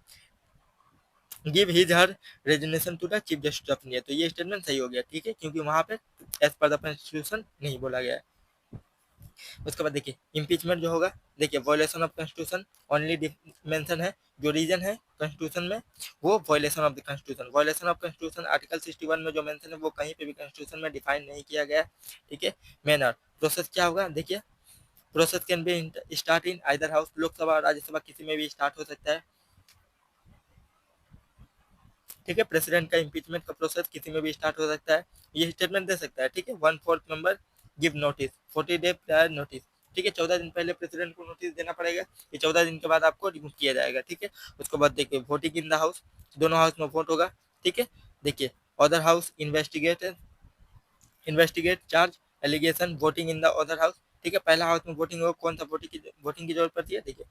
give his her resignation to the chief justice of India, तो ये स्टेटमेंट सही हो गया, ठीक है, क्योंकि वहां पे एज पर द कॉन्स्टिट्यूशन नहीं बोला गया है। उसके बाद देखिए इम्पीचमेंट जो होगा, देखिए violation of constitution only mention है, जो रीजन है कॉन्स्टिट्यूशन में वो violation of the constitution. Violation of constitution article 61 में जो मेंशन है वो कहीं पे भी कॉन्स्टिट्यूशन में डिफाइन नहीं किया गया है, ठीक है। मैनर प्रोसेस क्या होगा, देखिए process can be start in either house, Lok Sabha और राज्यसभा किसी में भी स्टार्ट हो सकता है, ठीक है। प्रेसिडेंट का इम्पीचमेंट का प्रोसेस किसी में भी स्टार्ट हो सकता है, ये स्टेटमेंट दे सकता है, ठीक है। 1/4 member give notice 40 day prior notice, ठीक है। 14 दिन पहले प्रेसिडेंट को नोटिस देना पड़ेगा, ये 14 दिन के बाद आपको रिमूव किया जाएगा, ठीक है। उसके बाद देखिए वोटिंग इन द हाउस, दोनों हाउस में वोट होगा, ठीक है। देखिए other house investigate charge allegation voting in the other house, ठीक है। पहला हाउस में वोटिंग होगा, कौन सा वोटिंग की जरूरत पड़ती है, देखिए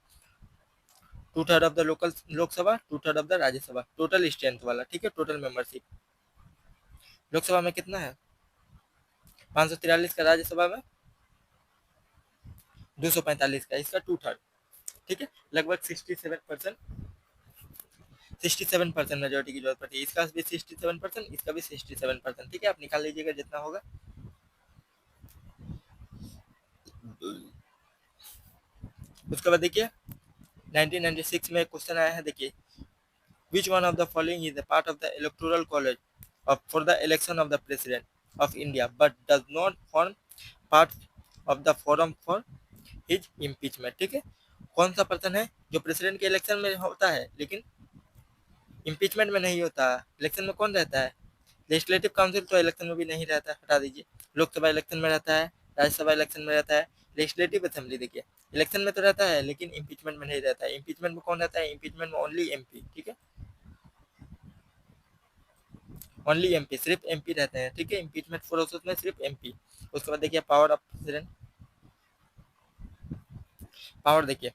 2/3 of the local Lok Sabha, 2/3 of the Rajya Sabha, total strength वाला, ठीक है। टोटल मेंबरशिप लोकसभा में कितना है 543 का, राज्यसभा में 245 का, इसका 2/3, ठीक है। लगभग 67% मेजोरिटी की जरूरत पड़ती है, इसका भी 67%, इसका भी 67%, ठीक है। आप निकाल लीजिएगा जितना होगा। उसके बाद देखिए 1996 में क्वेश्चन आया है, देखिए which one of the following is a part of the electoral college for the election of the president of India but does not form part of the forum for his impeachment, ठीक है। कौन सा पर्सन है जो प्रेसिडेंट के इलेक्शन में होता है लेकिन इम्पीचमेंट में नहीं होता, इलेक्शन में कौन रहता है, लेजिस्लेटिव काउंसिल तो इलेक्शन में भी नहीं रहता है, हटा दीजिए। लोकसभा इलेक्शन में रहता है, राज्यसभा इलेक्शन में रहता है। लेजिस्लेटिव असेंबली देखिए इलेक्शन में तो रहता है लेकिन इम्पीचमेंट में नहीं रहता है। इम्पीचमेंट में कौन रहता है? इम्पीचमेंट में ओनली एमपी, ठीक है, ओनली एमपी, सिर्फ एमपी रहते हैं, ठीक है। इम्पीचमेंट प्रोसेस में सिर्फ एमपी। उसके बाद देखिए पावर ऑफ प्रेसिडेंट, पावर देखिए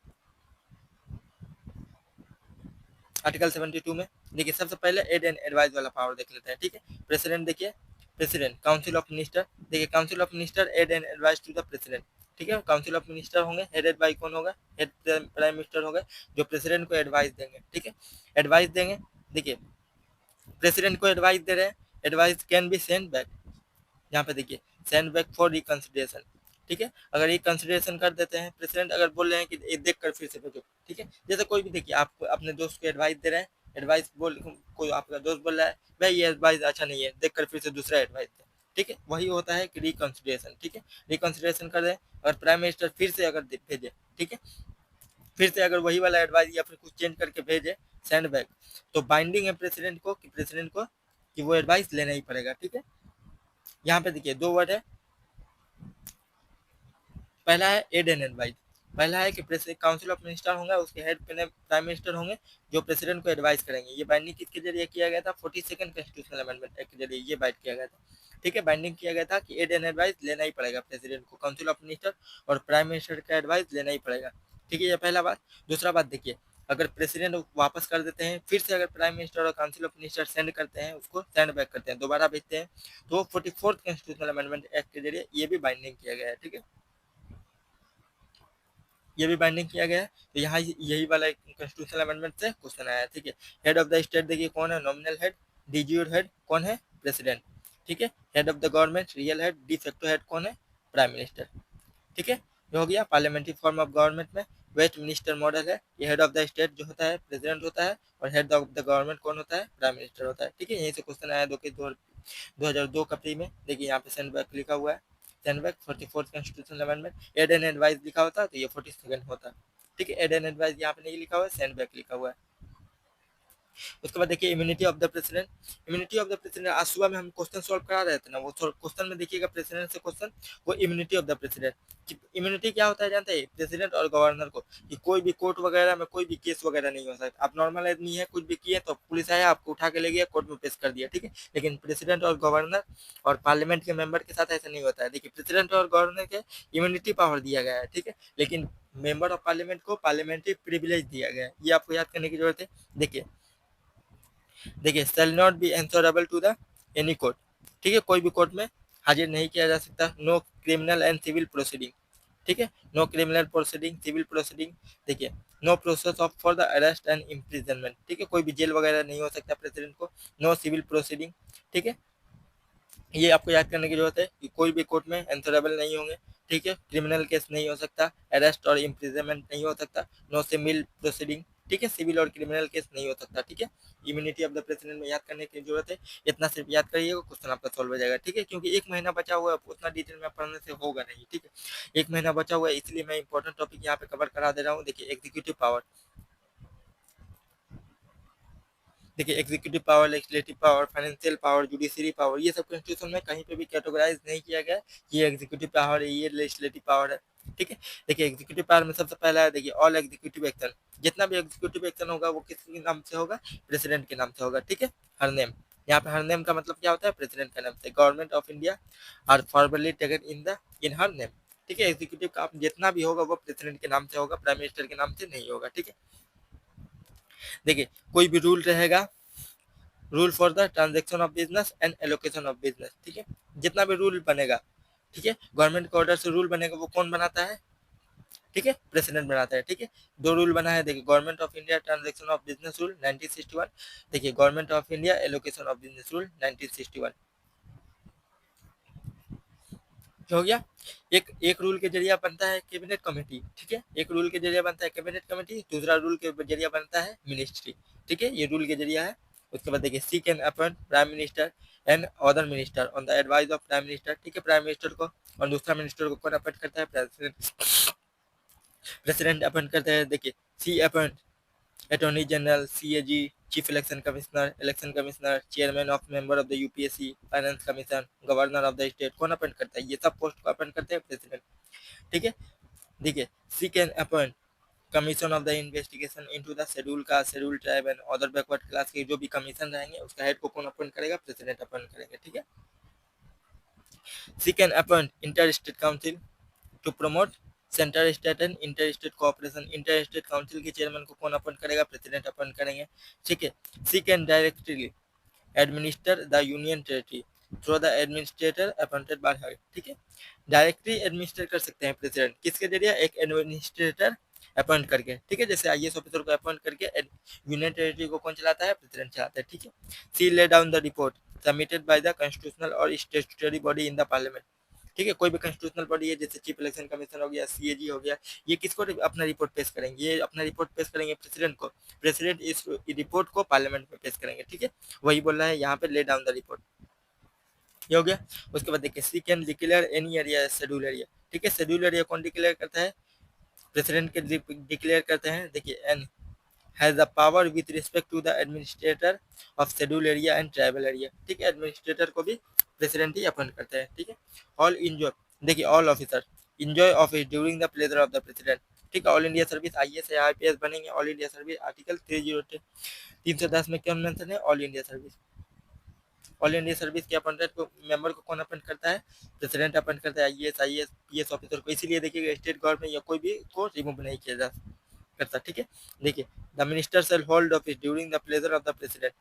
आर्टिकल 72 में देखिए सबसे पहले एड एंड एडवाइस वाला पावर देख लेते हैं, ठीक है। प्रेसिडेंट देखिए, प्रेसिडेंट काउंसिल ऑफ मिनिस्टर, देखिए council of minister aid and advice to the president, ठीक है। काउंसिल ऑफ मिनिस्टर होंगे, हेडेड बाई कौन होगा? हेड प्राइम मिनिस्टर होगा, जो प्रेसिडेंट को एडवाइस देंगे, ठीक है, एडवाइस देंगे। देखिए प्रेसिडेंट को एडवाइस दे रहे हैं, advice can be send back, यहाँ पे देखिए सेंड बैक फॉर रिकंसिडरेशन, ठीक है। अगर रिकंसिडरेशन कर देते हैं, प्रेसिडेंट अगर बोल रहे हैं कि ये देख कर फिर से भेजो, ठीक है। जैसे कोई भी देखिए आप अपने दोस्त को एडवाइस दे रहे हैं, एडवाइस बोल, कोई आपका दोस्त बोल रहा है भाई ये एडवाइस अच्छा नहीं है, देख कर फिर से दूसरा एडवाइस दे, ठीक है, वही होता है कि रिकंसिडरेशन, ठीक है। रिकंसिडरेशन कर दें, अगर प्राइम मिनिस्टर फिर से अगर भेजे, ठीक है, फिर से अगर वही वाला एडवाइस या फिर कुछ चेंज करके भेजे सेंड बैक, तो बाइंडिंग है प्रेसिडेंट को कि प्रेसिडेंट को कि वो एडवाइस लेना ही पड़ेगा, ठीक है। यहाँ पे देखिए दो वर्ड है, पहला है एड एंड एडवाइस, पहला है कि प्रेसिडेंट काउंसिल ऑफ मिनिस्टर होंगे, उसके हेड पे प्राइम मिनिस्टर होंगे, जो प्रेसिडेंट को एडवाइस करेंगे। ये बाइंडिंग किसके जरिए किया गया था? 42nd कॉन्स्टिट्यूशनल अमेंडमेंट एक्ट के जरिए ये बाइट किया गया था, ठीक है। बाइंडिंग किया गया था कि एड एंड एडवाइस लेना ही पड़ेगा प्रेसिडेंट को, काउंसिल ऑफ मिनिस्टर और प्राइम मिनिस्टर का एडवाइस लेना ही पड़ेगा, ठीक है। ये पहला बात। दूसरा बात देखिए, अगर प्रेसिडेंट वापस कर देते हैं, फिर से अगर प्राइम मिनिस्टर और काउंसिल ऑफ मिनिस्टर सेंड करते हैं, उसको सेंड बैक करते हैं, दोबारा भेजते हैं, तो 44th कॉन्स्टिट्यूशनल अमेंडमेंट एक्ट के जरिए ये भी बाइंडिंग किया गया है, ठीक है, ये भी बाइंडिंग किया गया है। तो यहाँ यही वाला कॉन्स्टिट्यूशनल अमेंडमेंट से क्वेश्चन आया है, ठीक है। हेड ऑफ द स्टेट देखिए कौन है? Nominal head. डिज्यूर हेड कौन है? प्रेसिडेंट, ठीक है। Head of the government real head, de facto head कौन है? प्राइम मिनिस्टर, ठीक है। ये हो गया पार्लियामेंट्री फॉर्म ऑफ गवर्नमेंट में वेस्ट मिनिस्टर मॉडल है। ये हेड ऑफ द स्टेट जो होता है प्रेसिडेंट होता है, और हेड ऑफ द गवर्नमेंट कौन होता है? प्राइम मिनिस्टर होता है, ठीक है। यहीं से क्वेश्चन आया 2002 का प्री में, देखिए यहाँ पे सेंड बैक लिखा हुआ है, send back 44th constitutional amendment. Aid and advice लिखा होता तो ये 42nd होता, ठीक है। एड एंड एडवाइस यहाँ पे नहीं लिखा हुआ है, सेंड बैक लिखा हुआ है। उसके बाद देखिए immunity of the president, immunity of the president आज सुबह में हम क्वेश्चन सॉल्व करा रहे थे ना, वो क्वेश्चन में देखिएगा प्रेसिडेंट से क्वेश्चन, वो immunity of the president. Immunity क्या होता है जानते हैं? प्रेसिडेंट और गवर्नर को कि कोई भी कोर्ट वगैरह में कोई भी केस वगैरह नहीं हो सकता। आप नॉर्मल आदमी है, कुछ भी किए तो पुलिस आया आपको उठा के ले गया, कोर्ट में पेश कर दिया, ठीक है। लेकिन प्रेसिडेंट और गवर्नर और पार्लियामेंट के मेंबर के साथ ऐसा नहीं होता है। देखिए प्रेसिडेंट और गवर्नर के इम्यूनिटी पावर दिया गया है, ठीक है, लेकिन मेंबर ऑफ पार्लियामेंट को पार्लियामेंट्री प्रिविलेज दिया गया है। ये आपको याद करने की जरूरत है। देखिए देखिए shall not be answerable to the any court, ठीक है, कोई भी कोर्ट में हाजिर नहीं किया जा सकता। No criminal and civil proceeding, ठीक है, no criminal proceeding, civil proceeding. देखिए no process of for the arrest and imprisonment, ठीक है, कोई भी जेल वगैरह नहीं हो सकता प्रेसिडेंट को। नो सिविल प्रोसीडिंग, ठीक है, ये आपको याद करने की जरूरत है कि कोई भी कोर्ट में एंसरेबल नहीं होंगे, ठीक है। क्रिमिनल केस नहीं हो सकता, अरेस्ट और इम्प्रिजनमेंट नहीं हो सकता, नो सिविल प्रोसीडिंग, ठीक है, सिविल और क्रिमिनल केस नहीं हो सकता, ठीक है। इम्यूनिटी ऑफ द प्रेसिडेंट में याद करने की जरूरत है, इतना सिर्फ याद करिएगा, क्वेश्चन आपका सॉल्व हो जाएगा, ठीक है। क्योंकि एक महीना बचा हुआ है, उतना डिटेल में पढ़ने से होगा नहीं, ठीक है। एक महीना बचा हुआ है, इसलिए मैं इंपॉर्टेंट टॉपिक यहाँ पे कवर करा दे रहा हूँ। देखिए एग्जीक्यूटिव पावर, देखिए executive power, legislative power, financial power, judiciary power, ये सब कॉन्स्टिट्यूशन में कहीं पे भी कैटेगराइज नहीं किया गया है। ये एग्जीक्यूटिव पावर है, ये लेजिस्लेटिव पावर है, ठीक है। देखिए एग्जीक्यूटिव पावर में सबसे पहला है, देखिए ऑल एग्जीक्यूटिव एक्शन, जितना भी एग्जीक्यूटिव एक्शन होगा वो किसके नाम से होगा? प्रेसिडेंट के नाम से होगा, ठीक है। हर नेम, यहाँ पे हर नेम का मतलब क्या होता है? प्रेसिडेंट के नाम से। Government of India are formally taken in her name, ठीक है। एग्जीक्यूटिव का जितना भी होगा वो प्रेसिडेंट के नाम से होगा, प्राइम मिनिस्टर के नाम से नहीं होगा, ठीक है। देखिए कोई भी रूल रहेगा, rule for the transaction of business and allocation of business, ठीक है, जितना भी रूल बनेगा, ठीक है, गवर्नमेंट के ऑर्डर से रूल बनेगा, वो कौन बनाता है? ठीक है, प्रेसिडेंट बनाता है, ठीक है। दो रूल बना है, देखिए government of India transaction of business rule 1961, देखिए government of India allocation of business rule 1961, हो गया। एक एक रूल के जरिए बनता है कैबिनेट कमेटी, ठीक है, एक रूल के जरिए बनता है कैबिनेट कमेटी, दूसरा रूल के जरिए बनता है मिनिस्ट्री, ठीक है, ये रूल के जरिए है। उसके बाद देखिए she can appoint prime minister and other minister on the advice of prime minister, ठीक है, प्राइम मिनिस्टर को और दूसरा मिनिस्टर को कौन अपॉइंट करता है? प्रेसिडेंट, प्रेसिडेंट अपॉइंट करते हैं। देखिए she appoint attorney general, CAG, chief election commissioner, chairman of member of the UPSC, finance commission, governor of the state, कौन अपॉइंट करता है? ये सब पोस्ट को अपॉइंट करते हैं प्रेसिडेंट, ठीक है। देखिए, she can appoint commission of the investigation into the schedule caste, schedule tribe and other backward class के जो भी कमीशन रहेंगे उसका हेड को कौन अपॉइंट करेगा? प्रेसिडेंट अपॉइंट करेंगे, ठीक है। She can appoint inter state council to promote centre state and inter state cooperation, inter state council के चेयरमैन को कौन अपॉइंट करेगा? प्रेसिडेंट अपॉइंट करेंगे, ठीक है। She can directly administer the union territory through the administrator appointed by her, ठीक है। डायरेक्टली एडमिनिस्टर कर सकते हैं प्रेसिडेंट, किसके जरिए? एक एडमिनिस्ट्रेटर अपॉइंट करके, ठीक है। जैसे IAS ऑफिसर को अपॉइंट करके यूनियन टेरिटरी को कौन चलाता है? प्रेसिडेंट चलाता है, ठीक है। She lay down the report submitted by the constitutional और statutory body in the parliament, ठीक है। कोई भी कॉन्स्टिट्यूशनल बॉडी है जैसे चीफ इलेक्शन कमीशन हो गया, CAG हो गया, ये किसको अपना रिपोर्ट पेश करेंगे? ये अपना रिपोर्ट पेश करेंगे प्रेसिडेंट को, प्रेसिडेंट इस रिपोर्ट को पार्लियामेंट में पेश करेंगे, ठीक है। वही बोल रहा है यहाँ पे, ले डाउन द रिपोर्ट, ये हो गया। उसके बाद देखिए, she can declare any area schedule area, ठीक है। शेड्यूल एरिया कौन डिक्लेयर करता है? प्रेसिडेंट के डिक्लेयर करते हैं। देखिए, an has the power with respect to the administrator of schedule area and tribal area, ठीक है। एडमिनिस्ट्रेटर को भी प्रेसिडेंट ही अपॉइंट करते हैं, ठीक है। ऑल इंजॉय, देखिए all officer enjoy office during the pleasure of the president, ठीक है। ऑल इंडिया सर्विस IAS या IPS बनेंगे ऑल इंडिया सर्विस, आर्टिकल 310 में क्या मेंशन है? All India service. All India service के अपॉइंटेड को मेंबर को कौन अपॉइंट करता है? प्रेसिडेंट अपॉइंट करता है IAS IAS PS ऑफिसर को, इसीलिए देखिए स्टेट गवर्नमेंट या कोई भी को रिमूव नहीं किया जा करता, ठीक है। देखिए, the minister shall hold office during the pleasure of the president,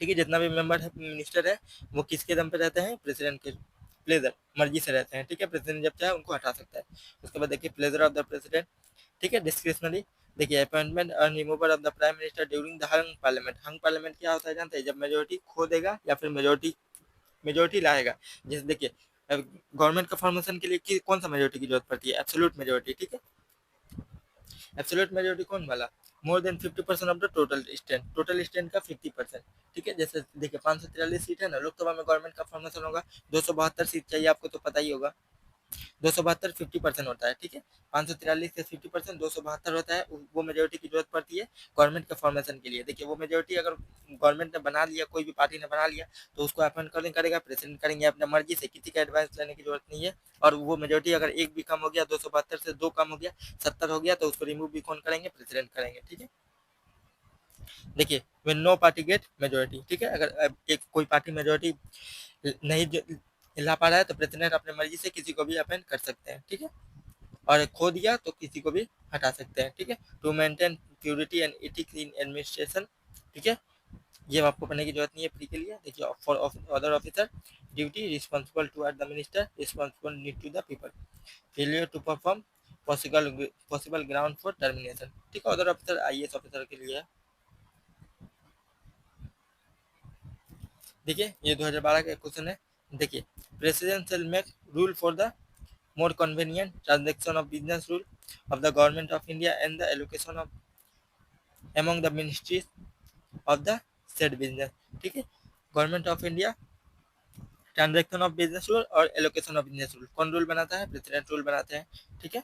ठीक है। जितना भी मेंबर है मिनिस्टर है वो किसके दम पे रहते हैं? प्रेसिडेंट के प्लेजर, मर्जी से रहते हैं, ठीक है। प्रेसिडेंट जब चाहे उनको हटा सकता है। उसके बाद देखिए, प्लेजर ऑफ द प्रेसिडेंट, ठीक है, डिस्क्रिशनरी। देखिए, अपॉइंटमेंट और removal of the prime minister during the hung parliament, hung parliament क्या होता है जानते हैं? जब मेजोरिटी खो देगा या फिर मेजोरिटी लाएगा। जैसे देखिए, गवर्नमेंट का फॉर्मेशन के लिए कौन सा मेजोरिटी की जरूरत पड़ती है? एब्सोल्यूट मेजोरिटी, ठीक है। एब्सोल्यूट मेजोरिटी कौन वाला? More than 50% of the total stand का 50%, ठीक है। जैसे देखिए, 543 सीट है ना, लोकसभा में गवर्नमेंट का फॉर्मेशन होगा, 272 सीट चाहिए, आपको तो पता ही होगा। 272 50% होता है, ठीक है। 543 से 50% 272 होता है, वो मेजोरिटी की जरूरत पड़ती है गवर्नमेंट के फॉर्मेशन के लिए। देखिए, वो मेजोरिटी अगर गवर्नमेंट ने बना लिया, कोई भी पार्टी ने बना लिया, तो उसको अपॉइंट करेगा प्रेसिडेंट, करेंगे अपने मर्जी से, किसी का एडवांस लेने की जरूरत नहीं है। और वो मेजोरिटी अगर एक भी कम हो गया, 272 से 2 कम हो गया, 70 हो गया, तो उसको रिमूव भी कौन करेंगे? प्रेसिडेंट करेंगे, ठीक है। देखिए, when no party get majority, ठीक है। अगर एक कोई पार्टी मेजोरिटी नहीं ला पा रहा है तो प्रेसिडेंट अपने मर्जी से किसी को भी अपॉइंट कर सकते हैं, ठीक है। और खो दिया तो किसी को भी हटा सकते हैं, ठीक है। To maintain purity and ethics in administration, ठीक है। ये आपको पढ़ने की जरूरत नहीं है प्री के लिए। देखिए, for other officer duty responsible toward the minister, responsible need to the people, failure to perform possible ground for termination, ठीक है। अदर ऑफिसर IAS ऑफिसर के लिए है। देखिए, ये 2012 का क्वेश्चन है। देखिए, president shell make rule for the more convenient transaction of business rule of the government of India and the allocation of among the ministries of the said business, ठीक है। Government of India transaction of business rule और एलोकेशन ऑफ बिजनेस रूल कौन रूल बनाता है? प्रेसिडेंट रूल बनाते हैं, ठीक है।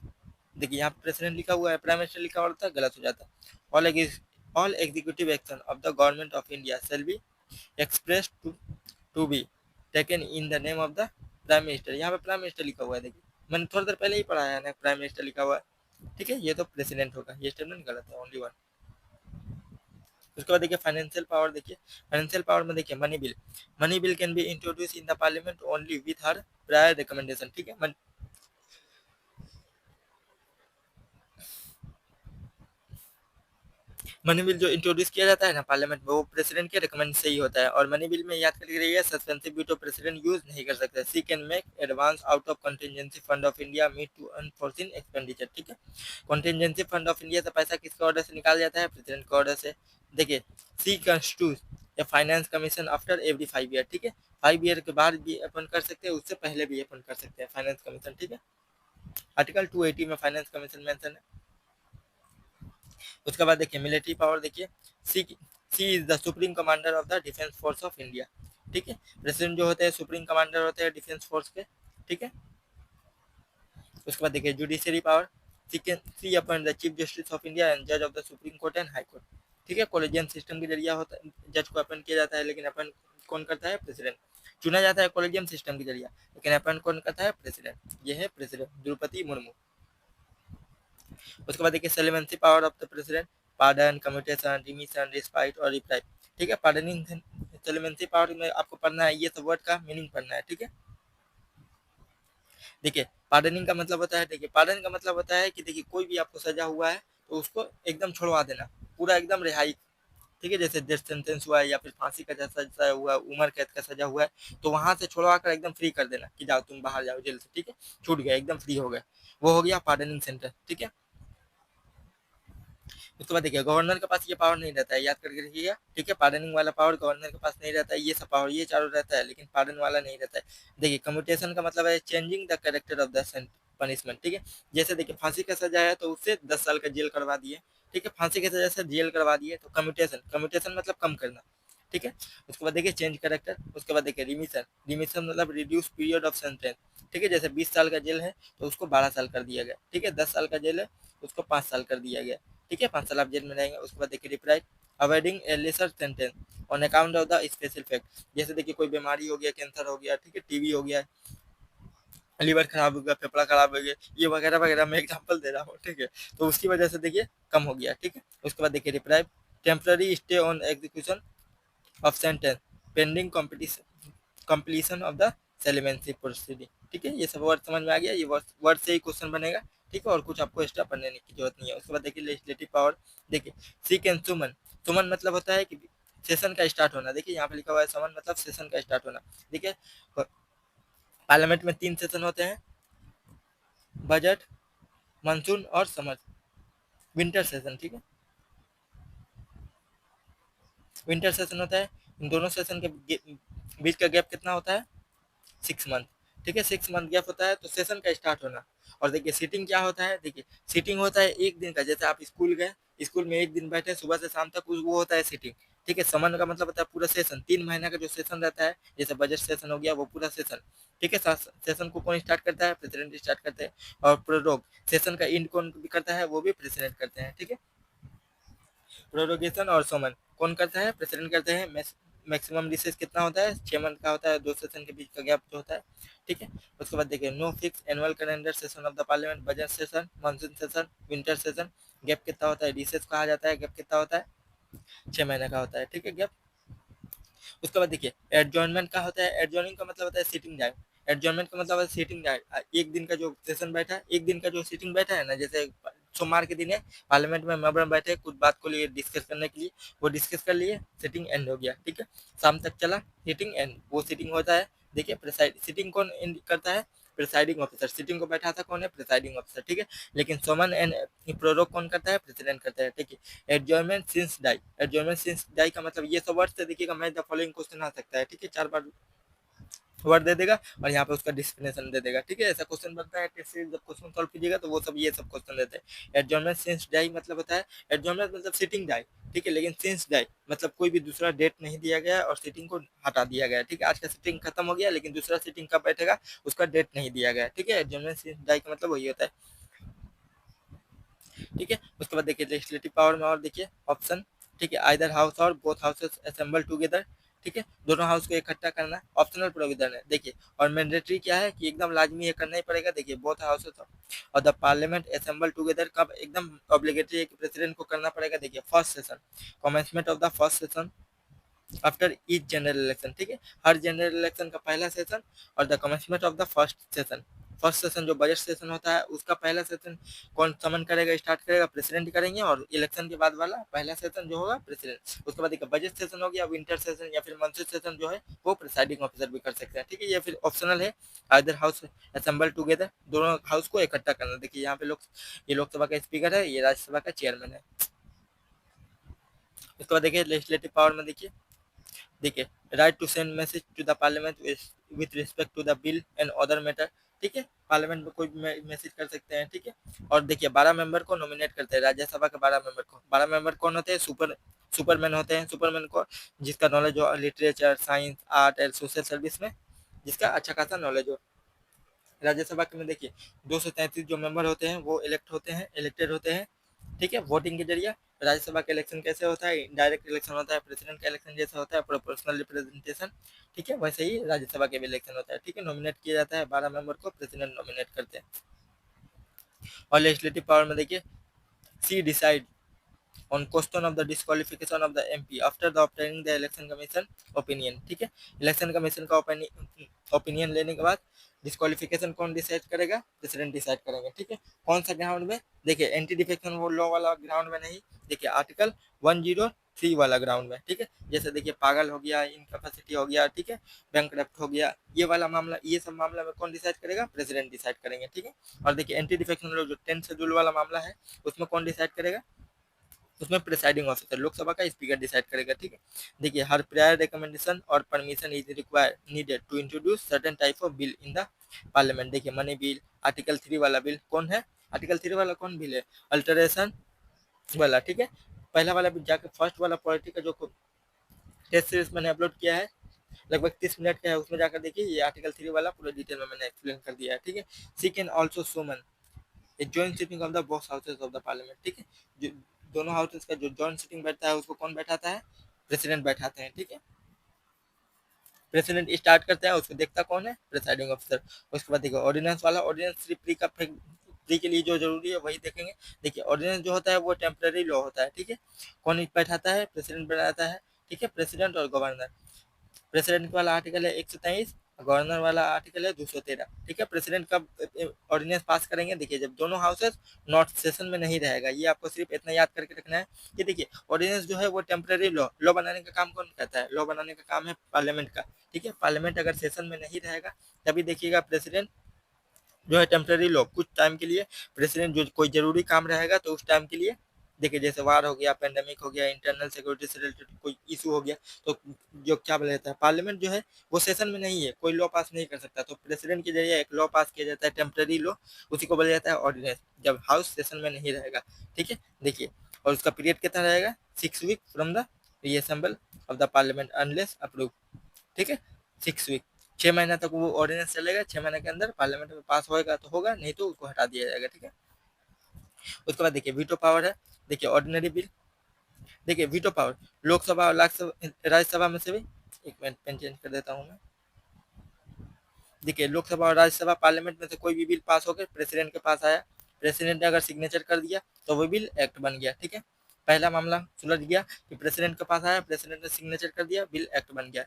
देखिए, यहाँ प्रेसिडेंट लिखा हुआ है, प्राइम मिनिस्टर लिखा हुआ होता है, गलत हो जाता है। All executive action of the government of India shall be express to be taken in the name of the prime minister, यहाँ पे प्राइम मिनिस्टर लिखा हुआ है। देखिए, मैंने थोड़ी देर पहले ही पढ़ाया है ना, प्राइम मिनिस्टर लिखा हुआ है, ठीक है। ये तो प्रेसिडेंट होगा, ये स्टेटमेंट गलत है, ओनली वन। उसके बाद देखिए, फाइनेंशियल पावर। देखिए, फाइनेंशियल पावर में देखिए, money bill can be introduce in the parliament only with her prior recommendation, ठीक है। मनी बिल जो इंट्रोड्यूस किया जाता है ना पार्लियामेंट में, वो प्रेसिडेंट के रिकमेंड से ही होता है। और मनी बिल में याद करके रहिए, सस्पेंसिव वीटो प्रेसिडेंट यूज नहीं कर सकते। She can make advance out of contingency fund of India meet to unforeseen expenditure, ठीक है। कंटिजेंसी फंड ऑफ इंडिया से पैसा किसके ऑर्डर से निकाल जाता है? प्रेसिडेंट के ऑर्डर से। देखिए, सी कंस्टिट्यूट या finance commission after every 5 year, ठीक है। 5 ईयर के बाद भी अपन कर सकते हैं, उससे पहले भी अपन कर सकते हैं फाइनेंस कमीशन, ठीक है। आर्टिकल 280 में फाइनेंस कमीशन मेंशन है। उसके बाद देखिए, मिलिट्री पावर। देखिए, she she is the supreme commander of the defence force of India, ठीक है। प्रेसिडेंट जो होते हैं सुप्रीम कमांडर होते हैं डिफेंस फोर्स के, ठीक है। उसके बाद देखिए, judiciary power. She appoint the chief justice of India and जज of the supreme court and high court. ठीक है, कॉलेजियन सिस्टम के जरिए होता है, जज को अपॉइंट किया जाता है, लेकिन अपॉइंट कौन करता है? प्रेसिडेंट। चुना जाता है कॉलेजियम सिस्टम के जरिए, लेकिन अपॉइंट कौन करता है? प्रेसिडेंट। ये है प्रेसिडेंट द्रौपदी मुर्मू। उसके बाद देखिए clemency power of the president, pardon, commutation, remission, respite और रिप्लाई। ठीक है, पार्डनिंग सेलिमेंसी पावर में आपको पढ़ना है, ये सब वर्ड का मीनिंग पढ़ना है। ठीक है, देखिए पार्डनिंग का मतलब होता है, देखिए पार्डन का मतलब होता है कि देखिए कोई भी आपको सजा हुआ है तो उसको एकदम छुड़वा देना, पूरा एकदम रिहाई। ठीक है, जैसे डेथ सेंटेंस हुआ है या फिर फांसी का जैसा सजा हुआ है, उम्र कैद का सजा हुआ है, तो वहां से छुड़वा कर एकदम फ्री कर देना कि जाओ तुम बाहर जाओ जेल से। ठीक है, छूट गया, एकदम फ्री हो गए, वो हो गया पार्डनिंग सेंटर। ठीक है, उसके बाद देखिए गवर्नर के पास ये पावर नहीं रहता है, याद करके रखिएगा। ठीक है, पार्डनिंग वाला पावर गवर्नर के पास नहीं रहता है, ये सब पावर ये चारों रहता है, लेकिन पार्डन वाला नहीं रहता है। देखिए कम्यूटेशन का मतलब है changing the character of the punishment. ठीक है, जैसे देखिए फांसी का सजा है तो उससे 10 साल का जेल करवा दिए। ठीक है, फांसी की सजा से जेल करवा दिए, तो कम्यूटेशन, कम्यूटेशन मतलब कम करना। ठीक है, उसके बाद देखिए चेंज कैरेक्टर, उसके बाद देखिए रिमिशन, रिमिशन मतलब रिड्यूस पीरियड ऑफ सेंटेंस। ठीक है, जैसे 20 साल का जेल है तो उसको 12 साल कर दिया गया। ठीक है, 10 साल का जेल है उसको 5 साल कर दिया गया। ठीक है, 5 साल आप जेल में रहेंगे। उसके बाद देखिए respite, avoiding a lesser sentence on account of the special fact. जैसे देखिए कोई बीमारी हो गया, कैंसर हो गया, ठीक है, टीबी हो गया, लीवर खराब हो गया, फेफड़ा खराब हो गया, ये वगैरह वगैरह मैं एग्जांपल दे रहा हूँ। ठीक है, तो उसकी वजह से देखिए कम हो गया। ठीक है, उसके बाद देखिए reprieve, temporary stay on execution of sentence pending competition completion of the clemency proceeding. ठीक है, ये सब वर्ड समझ में आ गया, ये वर्ड से ही क्वेश्चन बनेगा। ठीक है, और कुछ आपको एक्स्ट्रा पढ़ने की जरूरत नहीं है। उसके बाद देखिए लेजिस्लेटिव पावर, देखिए सीक एंड सुमन। सुमन मतलब होता है कि सेशन का स्टार्ट होना। देखिए यहाँ पे लिखा हुआ है समन मतलब सेशन का स्टार्ट होना। देखिए पार्लियामेंट में 3 सेशन होते हैं, बजट, मानसून और समर, विंटर सेशन। ठीक है, विंटर सेशन होता है, इन दोनों सेशन के बीच का गैप कितना होता है? 6 मंथ। ठीक है, 6 मंथ गैप होता है तो सेशन का स्टार्ट होना। और देखिए सीटिंग क्या होता है? देखिए सीटिंग होता है 1 दिन का, जैसे आप स्कूल गए, स्कूल में 1 दिन बैठे सुबह से शाम तक, वो होता है सीटिंग। ठीक है, समन का मतलब होता है पूरा सेशन, 3 महीना का जो सेशन रहता है, जैसे बजट सेशन हो गया वो पूरा सेशन। ठीक है, सेशन को कौन स्टार्ट करता है? प्रेसिडेंट स्टार्ट करते हैं। और प्रोरोग सेशन का इंड कौन भी करता है? वो भी प्रेसिडेंट करते हैं। ठीक है, प्रोरोगेशन और समन कौन करता है? प्रेसिडेंट करते हैं। मैक्सिमम रिसेस कितना होता है? 6 मंथ का होता है, 2 सेशन के बीच का गैप जो होता है। ठीक है, उसके बाद देखिए no fix annual calendar session of the parliament, budget session, monsoon session, winter session. Gap कितना होता है? रिसेस कहा जाता है। गैप कितना होता है? 6 महीने का होता है। ठीक है, गैप। उसके बाद देखिए एडजॉर्नमेंट का होता है, एडजॉर्निंग का मतलब होता है सीटिंग टाइम। एडजॉर्नमेंट का मतलब है सीटिंग टाइम, 1 दिन का जो सेशन बैठा है, 1 दिन का जो सीटिंग बैठा है ना, जैसे सोमवार के दिन है, पार्लियामेंट में मेंबर बैठे कुछ बात को लिए डिस्कस करने के लिए, वो डिस्कस कर लिए, सीटिंग एंड हो गया। ठीक है, शाम तक चला, सीटिंग एंड, वो सीटिंग होता है। देखिए प्रिसाइड, सीटिंग कौन करता है? Presiding officer. सीटिंग को बैठा था कौन है? Presiding officer. ठीक है, लेकिन सोमन एंड प्रोरोग कौन करता है? प्रेसिडेंट करता है। ठीक है, adjournment sine die, adjournment sine die का मतलब ये सब वर्ड से देखिएगा मैच द फॉलोइंग क्वेश्चन आ सकता है। ठीक है, 4 बार वर्ड दे देगा और यहाँ पे उसका डिस्क्रिप्शन दे देगा। ठीक है, ऐसा क्वेश्चन बनता है टेस्ट सीरीज, जब क्वेश्चन सॉल्व कीजिएगा तो वो सब ये सब क्वेश्चन देते हैं। एडजॉर्नमेंट सिंस डाई मतलब होता है, एडजॉर्नमेंट मतलब सिटिंग डाई। ठीक है, लेकिन सिंस डाई मतलब कोई भी दूसरा डेट नहीं दिया गया और सीटिंग को हटा दिया गया। ठीक है, आज का सीटिंग खत्म हो गया लेकिन दूसरा सीटिंग कब बैठेगा उसका डेट नहीं दिया गया। ठीक है, एडजॉर्नमेंट सिंस डाई का मतलब वही होता है। ठीक है, उसके बाद देखिए लेजिस्लेटिव पावर में और देखिए ऑप्शन। ठीक है, आइदर हाउस और बोथ हाउसेस असेंबल टुगेदर। ठीक है, दोनों हाउस को इकट्ठा करना। ऑप्शनल प्रोविजन है देखिए, और मैंडेटरी क्या है कि एकदम लाजमी है, करना ही पड़ेगा। देखिए बोथ हाउसेस और द पार्लियामेंट असेंबल टुगेदर कब एकदम ऑब्लिगेटरी है कि प्रेसिडेंट को करना पड़ेगा? देखिए first session, commencement of the first session after each general election. ठीक है, हर जनरल इलेक्शन का पहला सेशन और the commencement of the first session. First session जो बजट सेशन होता है उसका पहला सेशन कौन समन करेगा, स्टार्ट करेगा? प्रेसिडेंट करेंगे। और इलेक्शन के बाद वाला पहला सेशन जो होगा प्रेसिडेंट। उसके बाद एक बजट सेशन हो गया, विंटर सेशन या फिर मानसून सेशन जो है वो प्रिसाइडिंग ऑफिसर भी कर सकते हैं। ठीक है, ये फिर ऑप्शनल है। आइदर हाउस असेंबल टुगेदर, दोनों हाउस को इकट्ठा करना। देखिए यहाँ पे लोग, ये लोकसभा का स्पीकर है, ये राज्यसभा का चेयरमैन है। उसके बाद देखिए लेजिस्लेटिव पावर में देखिए right to send message to the parliament with respect to the bill and other matter. ठीक है, पार्लियामेंट में कोई मैसेज कर सकते हैं। ठीक है, और देखिए 12 मेंबर को नॉमिनेट करते हैं, राज्यसभा के 12 मेंबर को। 12 मेंबर कौन होते हैं? सुपरमैन होते हैं। सुपरमैन को जिसका नॉलेज हो literature, science, art and social service में, जिसका अच्छा खासा नॉलेज हो। राज्यसभा के में देखिए 233 जो मेंबर होते हैं वो इलेक्टेड होते हैं, ठीक है, वोटिंग के जरिए। राज्यसभा का इलेक्शन कैसे होता है, डायरेक्ट इलेक्शन होता है, प्रेसिडेंट का इलेक्शन जैसा होता है, प्रोपोर्शनल रिप्रेजेंटेशन, ठीक है, वैसे ही राज्यसभा के भी इलेक्शन होता है, ठीक है। नॉमिनेट किया जाता है 12 मेंबर को, प्रेसिडेंट नॉमिनेट करते हैं। और लेजिस्लेटिव पावर में देखिए सी decide on question of the disqualification of the MP after the obtaining the election commission opinion, ठीक है। इलेक्शन कमीशन का ओपिनियन लेने के बाद डिस्क्वालिफिकेशन कौन डिसाइड करेगा, प्रेसिडेंट डिसाइड करेंगे, ठीक है। कौन सा ग्राउंड में, देखिए एंटी डिफेक्शन वो लॉ वाला ग्राउंड में नहीं, देखिए आर्टिकल 103 वाला ग्राउंड में, ठीक है। जैसे देखिए पागल हो गया, इनकैपेसिटी हो गया, ठीक है, बैंकरप्ट हो गया, ये वाला मामला, ये सब मामला में कौन डिसाइड करेगा, प्रेसिडेंट डिसाइड करेंगे, ठीक है। और देखिए एंटी डिफेक्शन लॉ जो 10 शेड्यूल वाला मामला है उसमें कौन डिसाइड करेगा, उसमें प्रिसाइडिंग ऑफिसर लोकसभा का स्पीकर डिसाइड करेगा, ठीक है। देखिए हर प्रायर रिकमेंडेशन और permission is required needed to introduce certain type of bill in the parliament. देखिए मनी बिल, आर्टिकल 3 वाला बिल कौन है, आर्टिकल 3 वाला कौन बिल है, अल्टरेशन वाला, ठीक है। पहला वाला बिल जाके फर्स्ट वाला पॉलिटी का जो टेस्ट सीरीज मैंने अपलोड किया है लगभग 30 मिनट का है, उसमें जाकर देखिए ये आर्टिकल 3 वाला पूरा डिटेल में मैंने एक्सप्लेन कर दिया है, ठीक है। She can also summon a joint sitting of the both houses of the parliament, ठीक है। जो दोनों हाउसेज का जो जॉइंट सिटिंग बैठता है उसको कौन बैठाता है, प्रेसिडेंट बैठाते हैं, ठीक है। प्रेसिडेंट स्टार्ट करते हैं, उसको देखता कौन है, प्रिसाइडिंग ऑफिसर। उसके बाद देखिए ऑर्डिनेंस वाला, ऑर्डिनेंस सिर्फ प्री के लिए जो जरूरी है वही देखेंगे। देखिए ऑर्डिनेंस जो होता है वो टेम्पररी लॉ होता है, ठीक है। कौन बैठाता है, प्रेसिडेंट बैठाता है, ठीक है, प्रेसिडेंट और गवर्नर। प्रेसिडेंट वाला आर्टिकल है 123, गवर्नर वाला आर्टिकल है 213, ठीक है। प्रेसिडेंट कब ऑर्डिनेंस पास करेंगे, देखिए जब दोनों हाउसेस नॉट सेशन में नहीं रहेगा। ये आपको सिर्फ इतना याद करके रखना है कि देखिए ऑर्डिनेंस जो है वो टेम्पररी लॉ बनाने का काम कौन करता है, लॉ बनाने का काम है पार्लियामेंट का, ठीक है। पार्लियामेंट अगर सेशन में नहीं रहेगा तभी देखिएगा प्रेसिडेंट जो है टेम्पररी लॉ कुछ टाइम के लिए, प्रेसिडेंट जो कोई जरूरी काम रहेगा तो उस टाइम के लिए, देखिए जैसे वार हो गया, पेंडेमिक हो गया, इंटरनल सिक्योरिटी से रिलेटेड कोई इशू हो गया, तो जो क्या बोला जाता है, पार्लियामेंट जो है वो सेशन में नहीं है, कोई लॉ पास नहीं कर सकता, तो प्रेसिडेंट के जरिए एक लॉ पास किया जाता है टेम्पररी लॉ, उसी को बोला जाता है ऑर्डिनेंस, जब हाउस सेशन में नहीं रहेगा, ठीक है। देखिए और उसका पीरियड कितना रहेगा, 6 week from the reassemble of the parliament unless approve, ठीक है, 6 वीक, 6 महीना तक वो ऑर्डिनेंस चलेगा। 6 महीने के अंदर पार्लियामेंट में पास होएगा तो होगा, नहीं तो उसको हटा दिया जाएगा, ठीक है। उसके बाद देखिए वीटो पावर है, देखिए ऑर्डिनरी बिल, देखिए वीटो पावर लोकसभा और राज्यसभा में से भी, एक मिनट पेन चेंज कर देता हूँ मैं। देखिए लोकसभा और राज्यसभा पार्लियामेंट में से कोई भी बिल पास होकर प्रेसिडेंट के पास आया, प्रेसिडेंट ने अगर सिग्नेचर कर दिया तो वो बिल एक्ट बन गया, ठीक है। पहला मामला सुलझ गया कि प्रेसिडेंट के पास आया, प्रेसिडेंट ने सिग्नेचर कर दिया, बिल एक्ट बन गया,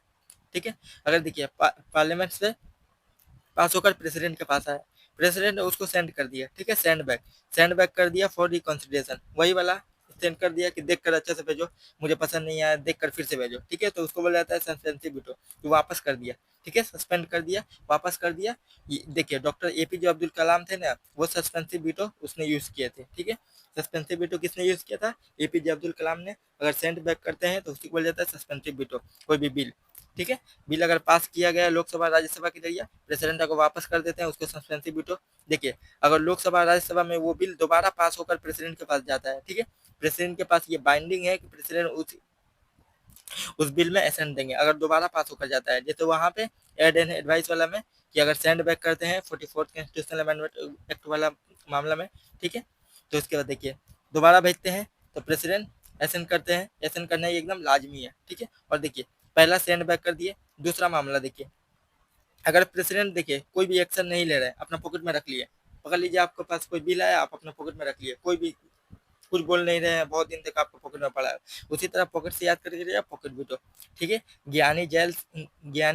ठीक है। अगर देखिए पार्लियामेंट से पास होकर प्रेसिडेंट के पास आया, प्रेसिडेंट ने उसको सेंड कर दिया, ठीक है, सेंड बैक कर दिया फॉर रिकॉन्सिडरेशन, वही वाला सेंड कर दिया कि देख कर अच्छे से भेजो, मुझे पसंद नहीं आया, देख कर फिर से भेजो, ठीक है। तो उसको बोला जाता है सस्पेंसिव वीटो, तो वापस कर दिया, ठीक है, सस्पेंड कर दिया, वापस कर दिया। देखिए डॉक्टर APJ अब्दुल कलाम थे ना, वो सस्पेंसिव वीटो उसने यूज किए थे, ठीक है। सस्पेंसिव वीटो किसने यूज किया था, APJ अब्दुल कलाम ने। अगर सेंड बैक करते हैं तो उसी को बोला जाता है सस्पेंसिव वीटो, कोई भी बिल, ठीक है। बिल अगर पास किया गया लोकसभा राज्यसभा के जरिए, प्रेसिडेंट को वापस कर देते हैं, उसको सस्पेंसिव वीटो। देखिए अगर लोकसभा राज्यसभा में वो बिल दोबारा पास होकर प्रेसिडेंट के पास जाता है, ठीक है, प्रेसिडेंट के पास ये बाइंडिंग है कि प्रेसिडेंट उस बिल में एसेंट देंगे अगर दोबारा पास होकर जाता है। जैसे वहां पे एड एंड एडवाइस वाला में कि अगर सेंड बैक करते हैं 44th कॉन्स्टिट्यूशनल अमेंडमेंट एक्ट वाला मामला में, ठीक है, तो उसके बाद देखिए दोबारा भेजते हैं तो प्रेसिडेंट एसेंट करते हैं, एसेंट करना ही एकदम लाजमी है, ठीक है। और देखिए पहला सेंड बैक कर दिए, दूसरा मामला देखिए अगर प्रेसिडेंट देखिए कोई भी एक्शन नहीं ले रहे हैं, अपना पॉकेट में रख लिए, पकड़ लीजिए आपके पास कोई बिल आया, आप अपना पॉकेट में रख लिए, कोई भी कुछ बोल नहीं रहे हैं, बहुत दिन तक आपको पॉकेट में पड़ा है, उसी तरह पॉकेट से याद करके रखिए पॉकेट वीटो, ठीक है। ज्ञानी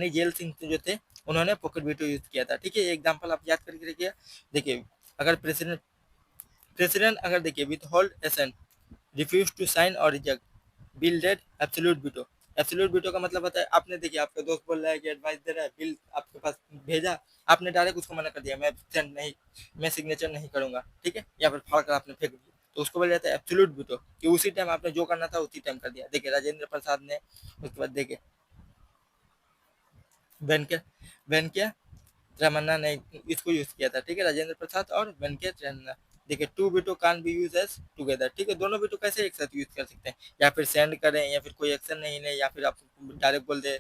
जेल सिंह जो थे उन्होंने पॉकेट वीटो यूज किया था, ठीक है। एग्जाम्पल आप याद करके रखिए। देखिए अगर प्रेसिडेंट प्रेसिडेंट अगर देखिए withhold assent, refuse to sign और reject bill that absolute veto. Absolute veto का मतलब होता है आपने देखिए आपका दोस्त बोल रहा है कि एडवाइस दे रहा है, बिल आपके पास भेजा, आपने डायरेक्ट उसको मना कर दिया, मैं सेंड नहीं, मैं सिग्नेचर नहीं करूंगा, ठीक है, या फिर फाड़ कर आपने फेंक दिया, तो उसको बोला जाता है एब्सोल्यूट वीटो, कि उसी टाइम आपने जो करना था उसी टाइम कर दिया। देखिए राजेंद्र प्रसाद ने, उसके बाद देखिए वेंकट वेंकैया रमन्ना ने इसको यूज किया था, ठीक है, राजेंद्र प्रसाद और वेंकट रमन्ना। देखिए two veto can be use as together, ठीक है, दोनों वीटो कैसे एक साथ यूज कर सकते हैं, या फिर सेंड करें या फिर कोई एक्शन नहीं ले, या फिर आप डायरेक्ट बोल दे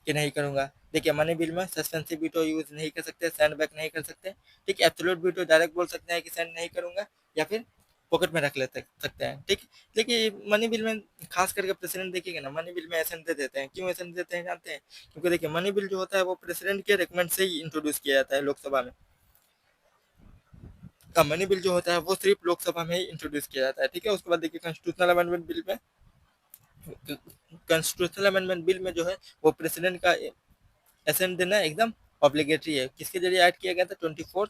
कि नहीं करूँगा। देखिए मनी बिल में सस्पेंसिव वीटो यूज़ नहीं कर सकते, सेंड बैक नहीं कर सकते, ठीक है। एब्सोल्यूट वीटो डायरेक्ट बोल सकते हैं कि सेंड नहीं करूँगा या फिर पॉकेट में रख लेते सकते हैं, ठीक। देखिए मनी बिल में खास करके प्रेसिडेंट देखिएगा ना, मनी बिल में एसेंट दे देते हैं। क्यों एसेंट देते हैं जानते हैं? क्योंकि देखिए मनी बिल जो होता है वो प्रेसिडेंट के रिकमेंड से ही इंट्रोड्यूस किया जाता है लोकसभा में। मनी बिल जो होता है वो सिर्फ लोकसभा में ही इंट्रोड्यूस किया जाता है, ठीक है। उसके बाद देखिए कॉन्स्टिट्यूशनल अमेंडमेंट बिल में, कॉन्स्टिट्यूशनल अमेंडमेंट बिल में जो है वो प्रेसिडेंट का एसेंट देना एकदम ऑब्लिगेटरी है। किसके जरिए ऐड किया गया था? 24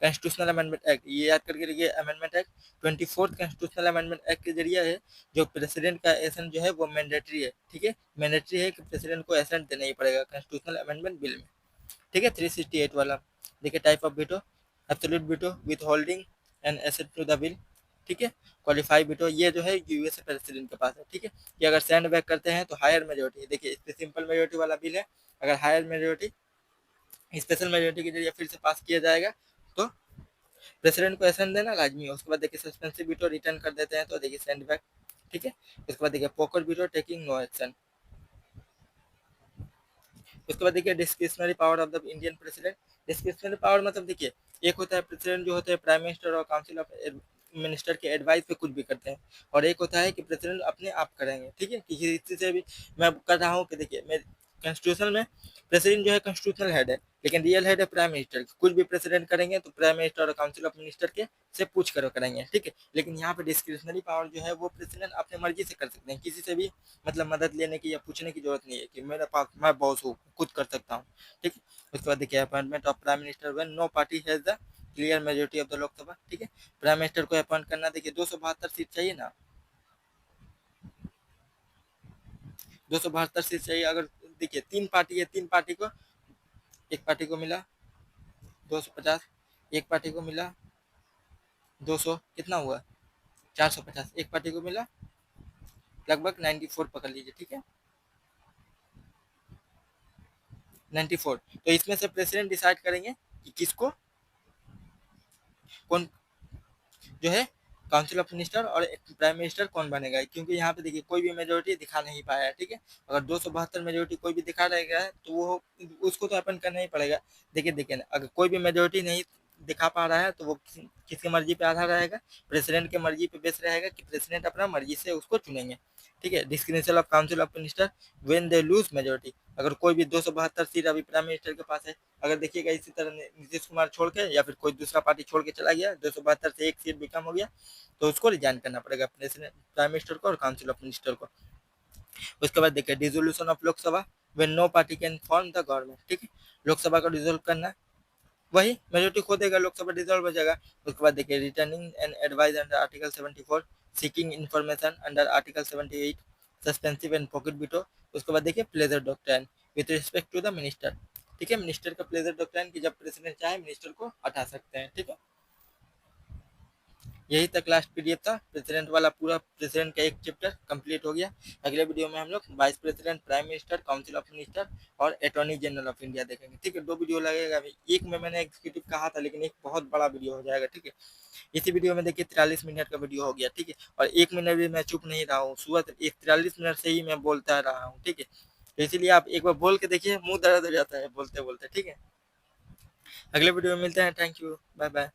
कॉन्स्टिट्यूशनल अमेंडमेंट एक्ट, ये याद करके रखिए। Amendment act 24 constitutional amendment act के जरिए है जो प्रेसिडेंट का एसेंट जो है वो मैंडेटरी है, ठीक है। मैंडेटरी है कि प्रेसिडेंट को एसेंट देना ही पड़ेगा कॉन्स्टिट्यूशनल अमेंडमेंट बिल में, ठीक है। 368 वाला देखिए, type of veto, absolute veto, withholding and assent to the bill, ठीक है। क्वालिफाइड वीटो ये जो है यूएस प्रेसिडेंट के पास है, ठीक है। कि अगर सेंड बैक करते हैं तो हायर मेजोरिटी, देखिए इस पे सिंपल मेजोरिटी वाला बिल है, अगर हायर मेजोरिटी स्पेशल मेजोरिटी के जरिए फिर से पास किया जाएगा तो प्रेसिडेंट को एसेंट देना लाजमी है। उसके बाद देखिए सस्पेंसिव वीटो रिटर्न कर देते हैं तो देखिए सेंड बैक, ठीक है। उसके बाद देखिए pocket veto taking no action. उसके बाद देखिए discretionary power of the Indian president. Discretionary power मतलब देखिए, एक होता है प्रेसिडेंट जो होते हैं प्राइम मिनिस्टर और काउंसिल ऑफ मिनिस्टर के एडवाइस पे कुछ भी करते हैं, और एक होता है कि प्रेसिडेंट अपने आप करेंगे, ठीक है। किसी से भी मैं कर रहा हूँ कि देखिए मैं कॉन्स्टिट्यूशन में प्रेसिडेंट जो है कॉन्स्टिट्यूशनल हेड है, लेकिन रियल हेड है प्राइम मिनिस्टर। कुछ भी प्रेसिडेंट करेंगे तो प्राइम मिनिस्टर और काउंसिल ऑफ मिनिस्टर के से पूछ कर करेंगे, ठीक है। लेकिन यहाँ पे डिस्क्रिशनरी पावर जो है वो प्रेसिडेंट अपने मर्जी से कर सकते हैं, किसी से भी मतलब मदद लेने की या पूछने की जरूरत नहीं है कि मेरे पास मैं बॉस हूँ खुद कर सकता हूँ, ठीक है। उसके बाद देखिए appointment of prime minister when no party has the clear majority of the Lok Sabha, ठीक है। प्राइम मिनिस्टर को अपॉइंट करना, देखिए 272 सीट चाहिए ना, 272 सीट चाहिए। अगर देखिए तीन पार्टी है, तीन पार्टी को, एक पार्टी को मिला 250, एक पार्टी को मिला 200, कितना हुआ 450, एक पार्टी को मिला लगभग 94 पकड़ लीजिए, ठीक है 94। तो इसमें से प्रेसिडेंट डिसाइड करेंगे कि किसको कौन जो है काउंसिल ऑफ मिनिस्टर और प्राइम मिनिस्टर कौन बनेगा, क्योंकि यहाँ पे देखिए कोई भी मेजोरिटी दिखा नहीं पाया है, ठीक है। अगर 272 मेजोरिटी कोई भी दिखा रहेगा तो वो उसको तो अपन करना ही पड़ेगा। देखिए देखिए ना, अगर कोई भी मेजोरिटी नहीं दिखा पा रहा है तो वो किसकी मर्जी पे आधार रहेगा? प्रेसिडेंट के मर्जी पे बेस रहेगा कि प्रेसिडेंट अपना मर्जी से उसको चुनेंगे, ठीक है। डिस्क्रिशनल of council of minister when they lose majority, अगर कोई भी 272 सीट अभी प्राइम मिनिस्टर के पास है, अगर देखिएगा इसी तरह नीतीश कुमार छोड़ के या फिर कोई दूसरा पार्टी छोड़ के चला गया, 272 से एक सीट भी कम हो गया तो उसको रिजाइन करना पड़ेगा प्रेसिडेंट प्राइम मिनिस्टर को और काउंसिल ऑफ मिनिस्टर को। उसके बाद देखिए dissolution of Lok Sabha when no party can form the government, ठीक है। लोकसभा को डिसोल्व करना, वही मेजोरिटी खो देगा, लोकसभा डिसॉल्व हो जाएगा। उसके बाद देखिए returning and advice under article 74, seeking information under article 78, suspensive and pocket veto. उसके बाद देखिए pleasure doctrine with respect to the minister, ठीक है। मिनिस्टर का प्लेजर डॉक्ट्राइन की जब प्रेसिडेंट चाहे मिनिस्टर को हटा सकते हैं, ठीक है। यही तक लास्ट पीडीएफ था, प्रेसिडेंट वाला पूरा प्रेसिडेंट का एक चैप्टर कंप्लीट हो गया। अगले वीडियो में हम लोग vice president, prime minister, council of minister और अटॉर्नी जनरल ऑफ इंडिया देखेंगे, ठीक है। दो वीडियो लगेगा अभी, एक में मैंने एग्जीक्यूटिव कहा था लेकिन एक बहुत बड़ा वीडियो हो जाएगा, ठीक है। इसी वीडियो में देखिए 43 मिनट का वीडियो हो गया, ठीक है। और एक मिनट भी मैं चुप नहीं रहा हूँ, सुबह 43 मिनट से ही मैं बोलता रहा हूँ, ठीक है। तो इसीलिए आप एक बार बोल के देखिए, मुंह दर्द हो जाता है बोलते बोलते, ठीक है। अगले वीडियो में मिलते हैं, थैंक यू, बाय बाय।